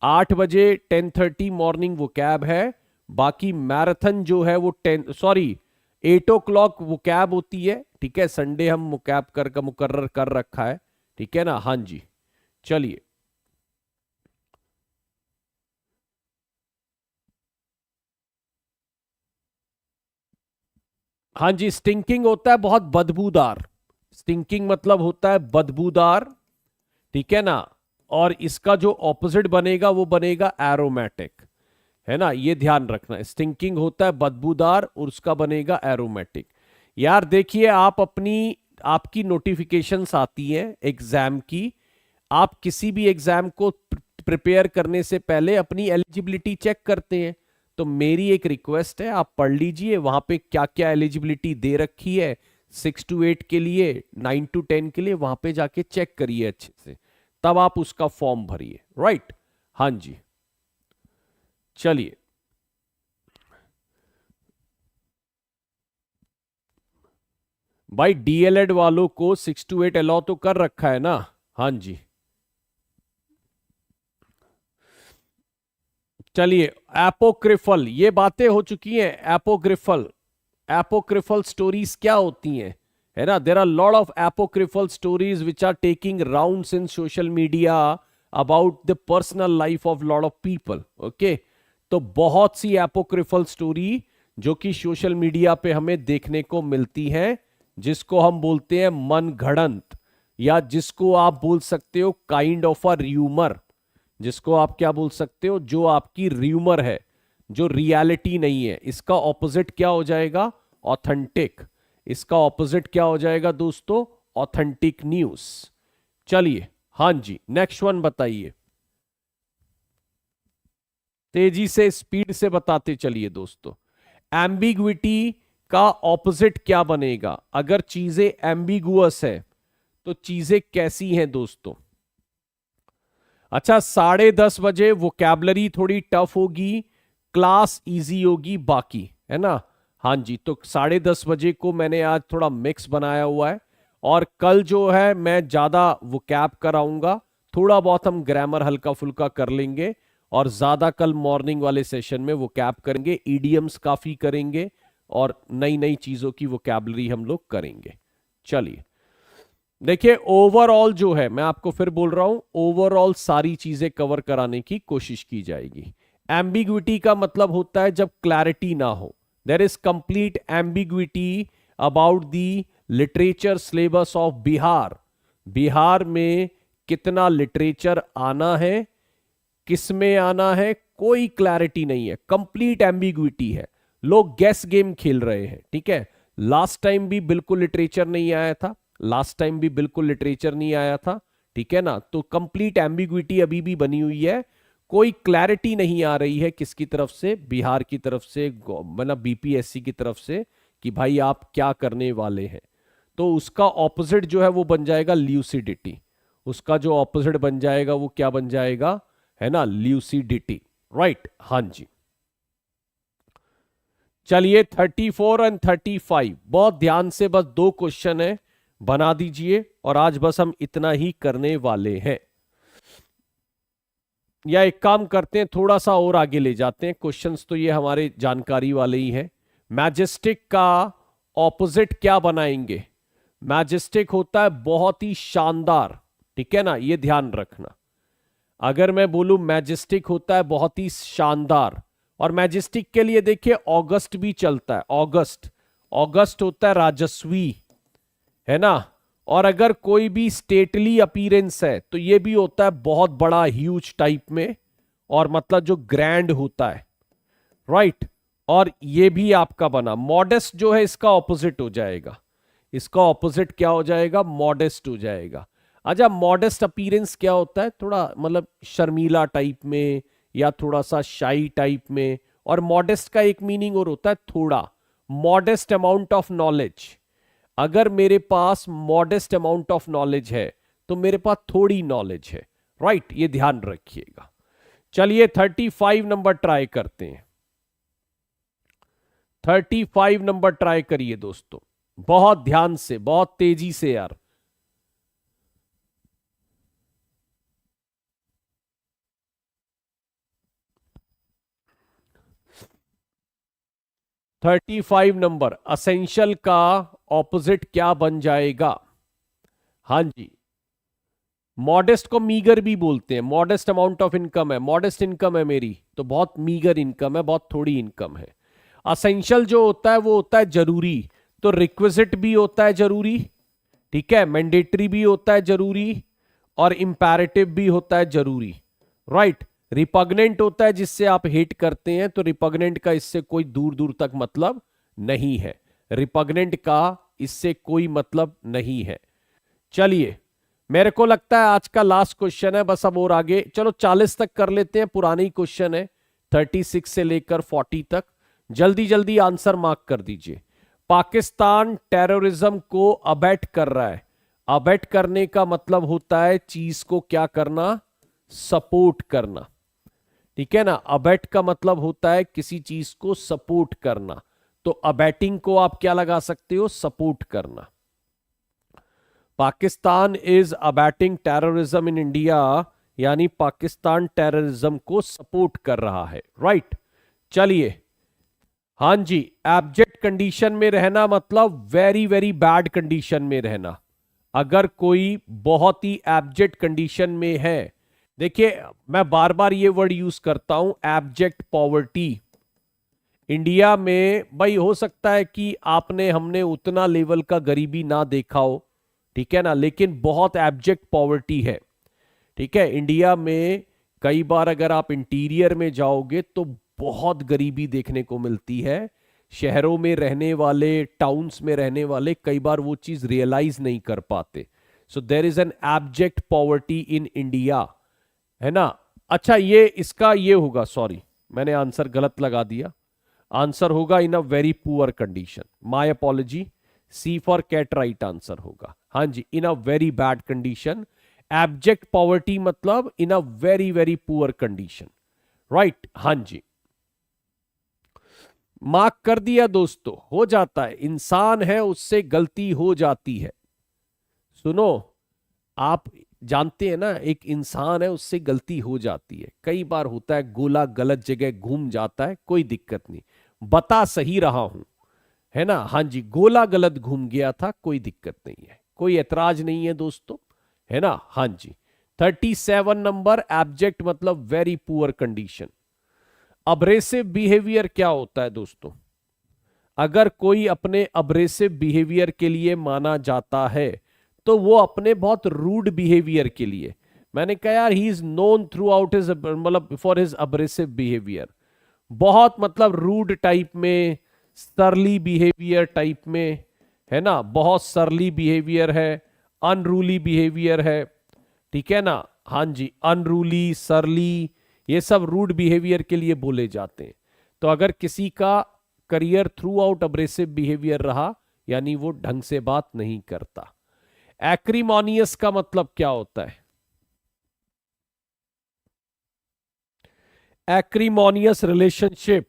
8 बजे 10:30 मॉर्निंग वो कैब है। बाकी मैराथन जो है वो 8 o'clock वो कैब होती है, ठीक है। संडे हम वो कैब का मुकर्रर कर रखा है, ठीक है ना। हाँ जी, चलिए। हाँ जी, स्टिंकिंग होता है बहुत बदबूदार। स्टिंकिंग मतलब होता है बदबूदार, ठीक है ना। और इसका जो ऑपोजिट बनेगा वो बनेगा एरोमेटिक, है ना, ये ध्यान रखना। स्टिंकिंग होता है बदबूदार और उसका बनेगा एरोमेटिक। यार देखिए, आपकी नोटिफिकेशंस आती हैं एग्जाम की। आप किसी भी एग्जाम को प्रिपेयर करने से पहले अपनी एलिजिबिलिटी चेक करते हैं। तो मेरी एक रिक्वेस्ट है, आप पढ़ लीजिए वहां पे क्या क्या एलिजिबिलिटी दे रखी है 6 to 8 के लिए, 9 to 10 के लिए, वहां पे जाके चेक करिए अच्छे से, तब आप उसका फॉर्म भरिए। राइट, हाँ जी। चलिए, भाई डीएलएड वालों को 6 to 8 अलाउ तो कर रखा है ना। हाँ जी, चलिए। एपोक्रिफल, ये बातें हो चुकी हैं। एपोक्रिफल, एपोक्रिफल स्टोरीज क्या होती हैं, है ना। There are lot of apocryphal stories which are taking rounds in social media about the personal life of lot of people. Okay, तो बहुत सी एपोक्रिफल स्टोरी जो कि सोशल मीडिया पे हमें देखने को मिलती हैं, जिसको हम बोलते हैं मन घड़ंत, या जिसको आप बोल सकते हो काइंड ऑफ अ र्यूमर, जिसको आप क्या बोल सकते हो, जो आपकी र्यूमर है, जो रियलिटी नहीं है। इसका ऑपोजिट क्या हो जाएगा, ऑथेंटिक। इसका ऑपोजिट क्या हो जाएगा दोस्तों, ऑथेंटिक न्यूज। चलिए, हाँ जी, नेक्स्ट वन बताइए, तेजी से स्पीड से बताते चलिए दोस्तों। एम्बिग्विटी का ऑपोजिट क्या बनेगा, अगर चीजें एम्बिगुअस है तो चीजें कैसी हैं दोस्तों। अच्छा, 10:30 बजे वोकैबलरी थोड़ी टफ होगी, क्लास इजी होगी बाकी, है ना। हाँ जी, तो 10:30 बजे को मैंने आज थोड़ा मिक्स बनाया हुआ है, और कल जो है मैं ज्यादा वोकैब कराऊंगा। थोड़ा बहुत हम ग्रामर हल्का फुल्का कर लेंगे, और ज्यादा कल मॉर्निंग वाले सेशन में वोकैब करेंगे, ईडियम्स काफी करेंगे, और नई नई चीजों की वोकैबलरी हम लोग करेंगे। चलिए, देखिए ओवरऑल जो है, मैं आपको फिर बोल रहा हूं, ओवरऑल सारी चीजें कवर कराने की कोशिश की जाएगी। एम्बिग्विटी का मतलब होता है जब क्लैरिटी ना हो। There is complete ambiguity about the literature syllabus of Bihar. Bihar में कितना लिटरेचर आना है, किस में आना है, कोई क्लैरिटी नहीं है, कंप्लीट एम्बिग्विटी है। लोग गैस गेम खेल रहे हैं, ठीक है। लास्ट टाइम भी बिल्कुल लिटरेचर नहीं आया था, लास्ट टाइम भी बिल्कुल लिटरेचर नहीं आया था, ठीक है ना। तो कंप्लीट एम्बिग्विटी अभी भी बनी हुई है, कोई क्लैरिटी नहीं आ रही है किसकी तरफ से, बिहार की तरफ से, मतलब बीपीएससी की तरफ से, कि भाई आप क्या करने वाले हैं। तो उसका ऑपोजिट जो है वो बन जाएगा ल्यूसिडिटी। उसका जो ऑपोजिट बन जाएगा वो क्या बन जाएगा, है ना, ल्यूसिडिटी। राइट, हाँ जी। चलिए, 34 और 35 बहुत ध्यान से, बस 2 क्वेश्चन है, बना दीजिए, और आज बस हम इतना ही करने वाले हैं। या एक काम करते हैं, थोड़ा सा और आगे ले जाते हैं, क्वेश्चंस तो ये हमारे जानकारी वाले ही हैं। मैजेस्टिक का ऑपोजिट क्या बनाएंगे, मैजेस्टिक होता है बहुत ही शानदार, ठीक है ना, ये ध्यान रखना। अगर मैं बोलूं मैजेस्टिक होता है बहुत ही शानदार, और मैजेस्टिक के लिए देखिए ऑगस्ट भी चलता है, ऑगस्ट, ऑगस्ट होता है राजस्वी, है ना। और अगर कोई भी स्टेटली अपीयरेंस है तो ये भी होता है बहुत बड़ा, ह्यूज टाइप में, और मतलब जो ग्रैंड होता है। राइट, और ये भी आपका बना मॉडेस्ट, जो है इसका ऑपोजिट हो जाएगा, इसका ऑपोजिट क्या हो जाएगा, मॉडेस्ट हो जाएगा। अच्छा, मॉडेस्ट अपीयरेंस क्या होता है, थोड़ा मतलब शर्मीला टाइप में, या थोड़ा सा शाई टाइप में। और मॉडेस्ट का एक मीनिंग और होता है थोड़ा, मॉडेस्ट अमाउंट ऑफ नॉलेज। अगर मेरे पास मॉडेस्ट अमाउंट ऑफ नॉलेज है तो मेरे पास थोड़ी नॉलेज है। राइट, ये ध्यान रखिएगा। चलिए 35 नंबर ट्राई करते हैं। 35 नंबर ट्राई करिए दोस्तों, बहुत ध्यान से, बहुत तेजी से यार। थर्टी फाइव नंबर, असेंशियल का ऑपोजिट क्या बन जाएगा। हाँ जी, मॉडेस्ट को मीगर भी बोलते हैं, मॉडेस्ट अमाउंट ऑफ इनकम है, मॉडेस्ट इनकम है मेरी, तो बहुत मीगर इनकम है, बहुत थोड़ी इनकम है। असेंशियल जो होता है वो होता है जरूरी, तो रिक्विजिट भी होता है जरूरी, ठीक है, मैंडेटरी भी होता है जरूरी, और इंपैरेटिव भी होता है जरूरी। राइट, रिपग्नेंट होता है जिससे आप हेट करते हैं, तो रिपग्नेंट का इससे कोई दूर दूर तक मतलब नहीं है। रिपग्नेंट का इससे कोई मतलब नहीं है। चलिए, मेरे को लगता है आज का लास्ट क्वेश्चन है, बस अब और आगे चलो 40 तक कर लेते हैं, पुरानी क्वेश्चन है 36 से लेकर 40 तक। जल्दी जल्दी आंसर मार्क कर दीजिए। पाकिस्तान टेररिज्म को अबैट कर रहा है। अबैट करने का मतलब होता है चीज को क्या करना, सपोर्ट करना, ठीक है ना। अबैट का मतलब होता है किसी चीज को सपोर्ट करना, तो अबैटिंग को आप क्या लगा सकते हो, सपोर्ट करना। Pakistan is abetting terrorism in India, यानी पाकिस्तान टेररिज्म को सपोर्ट कर रहा है, राइट। चलिए, हां जी, एब्जेक्ट कंडीशन में रहना मतलब वेरी वेरी बैड कंडीशन में रहना। अगर कोई बहुत ही एब्जेक्ट कंडीशन में है, देखिए मैं बार बार ये वर्ड यूज करता हूं, एब्जेक्ट पॉवर्टी। इंडिया में भाई हो सकता है कि आपने हमने उतना लेवल का गरीबी ना देखा हो, ठीक है ना, लेकिन बहुत एब्जेक्ट पॉवर्टी है, ठीक है। इंडिया में कई बार अगर आप इंटीरियर में जाओगे तो बहुत गरीबी देखने को मिलती है। शहरों में रहने वाले, टाउन्स में रहने वाले कई बार वो चीज रियलाइज नहीं कर पाते। So there is an abject poverty in India, है ना। अच्छा, ये इसका ये होगा, सॉरी मैंने आंसर गलत लगा दिया। आंसर होगा in a very poor condition, my apology. C for cat right answer होगा। हाँ जी, in a very bad condition. Abject poverty मतलब in a very very poor condition, right. हाँ जी, मार्क कर दिया दोस्तों। हो जाता है, इंसान है उससे गलती हो जाती है। सुनो, आप जानते हैं ना, एक इंसान है उससे गलती हो जाती है, कई बार होता है गोला गलत जगह घूम जाता है, कोई दिक्कत नहीं, बता सही रहा हूं, है ना। हाँ जी, गोला गलत घूम गया था, कोई दिक्कत नहीं है, कोई ऐतराज नहीं है दोस्तों, है ना। हाँ जी, 37 नंबर, एब्जेक्ट मतलब very poor condition. Abrasive behaviour क्या होता है दोस्तों? अगर कोई अपने अब्रेसिव बिहेवियर के लिए माना जाता है तो वो अपने बहुत रूड बिहेवियर के लिए, मैंने कहा यार he is known through out his मतलब फॉर हिज अब्रेसिव बिहेवियर, बहुत मतलब रूड टाइप में, सरली बिहेवियर टाइप में, है ना, बहुत सरली बिहेवियर है, अनरूली बिहेवियर है, ठीक है ना। हाँ जी, अनरूली, सरली, ये सब रूड बिहेवियर के लिए बोले जाते हैं। तो अगर किसी का career through out abrasive behaviour रहा, यानी वो ढंग से बात नहीं करता। एक्रीमोनियस का मतलब क्या होता है? एक्रीमोनियस रिलेशनशिप,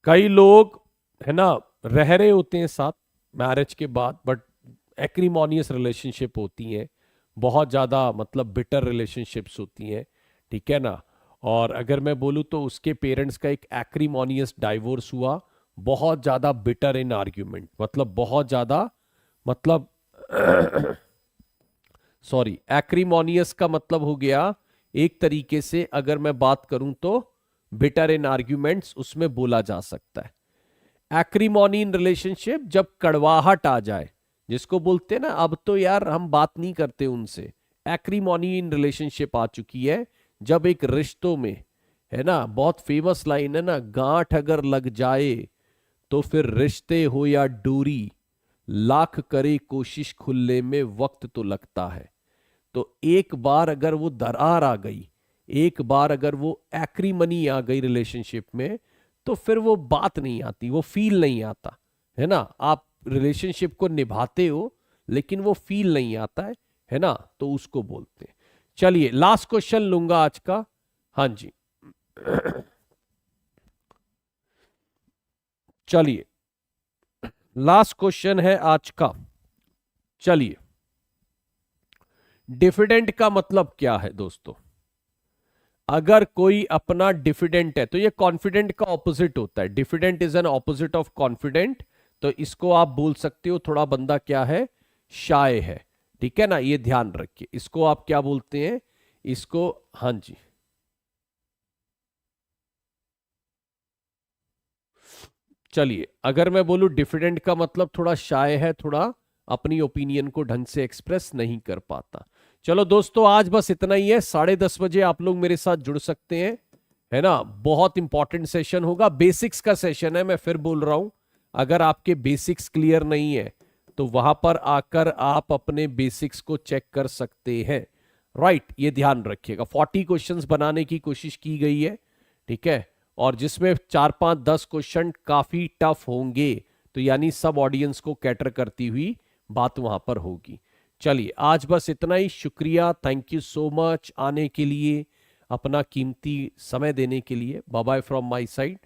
कई लोग, है ना, रह रहे होते हैं साथ मैरिज के बाद, बट एक्रीमोनियस रिलेशनशिप होती हैं, बहुत ज़्यादा मतलब बिटर रिलेशनशिप्स होती हैं, ठीक है ना। और अगर मैं बोलूँ तो उसके पेरेंट्स का एक एक्रीमोनियस डाइवोर्स हुआ, बहुत ज़्यादा बिटर इन आर्ग्यूमेंट, मतलब बहुत ज़्यादा, मतलब सॉरी, एक्रीमोनियस का मतलब हो गया एक तरीके से, अगर मैं बात करूं तो बिटर इन आर्ग्यूमेंट्स उसमें बोला जा सकता है। एक्रीमोनी इन रिलेशनशिप, जब कड़वाहट आ जाए, जिसको बोलते हैं ना अब तो यार हम बात नहीं करते उनसे, एक्रीमोनी इन रिलेशनशिप आ चुकी है। जब एक रिश्तों में, है ना, बहुत फेमस लाइन है ना, गांठ अगर लग जाए तो फिर रिश्ते हो या डोरी, लाख करे कोशिश खुलने में वक्त तो लगता है। तो एक बार अगर वो दरार आ गई, एक बार अगर वो एक्रीमनी आ गई रिलेशनशिप में, तो फिर वो बात नहीं आती, वो फील नहीं आता, है ना। आप रिलेशनशिप को निभाते हो लेकिन वो फील नहीं आता है ना, तो उसको बोलते हैं। चलिए, लास्ट क्वेश्चन लूंगा आज का। हाँ जी, चलिए, लास्ट क्वेश्चन है आज का। चलिए, डिफिडेंट का मतलब क्या है दोस्तों? अगर कोई अपना डिफिडेंट है तो ये कॉन्फिडेंट का ऑपोजिट होता है, diffident is an opposite of confident, तो इसको आप बोल सकते हो थोड़ा बंदा क्या है, शाय है, ठीक है ना, ये ध्यान रखिए। इसको आप क्या बोलते हैं, इसको, हाँ जी, चलिए, अगर मैं बोलूं डिफिडेंट का मतलब थोड़ा शाय है, थोड़ा अपनी ओपिनियन को ढंग से एक्सप्रेस नहीं कर पाता। चलो दोस्तों, आज बस इतना ही है। 10:30 बजे आप लोग मेरे साथ जुड़ सकते हैं, है ना। बहुत इंपॉर्टेंट सेशन होगा, बेसिक्स का सेशन है, मैं फिर बोल रहा हूं। अगर आपके बेसिक्स क्लियर नहीं है तो वहां पर आकर आप अपने बेसिक्स को चेक कर सकते हैं। राइट, ये ध्यान रखिएगा। 40 क्वेश्चंस बनाने की कोशिश की गई है, ठीक है, और जिसमें 4, 5, 10 क्वेश्चन काफी टफ होंगे, तो यानी सब ऑडियंस को कैटर करती हुई बात वहां पर होगी। चलिए, आज बस इतना ही। शुक्रिया, थैंक यू सो मच आने के लिए, अपना कीमती समय देने के लिए। Bye bye from my side.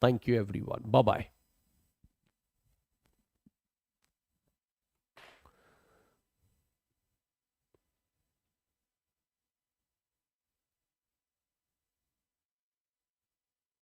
Thank you everyone, bye bye.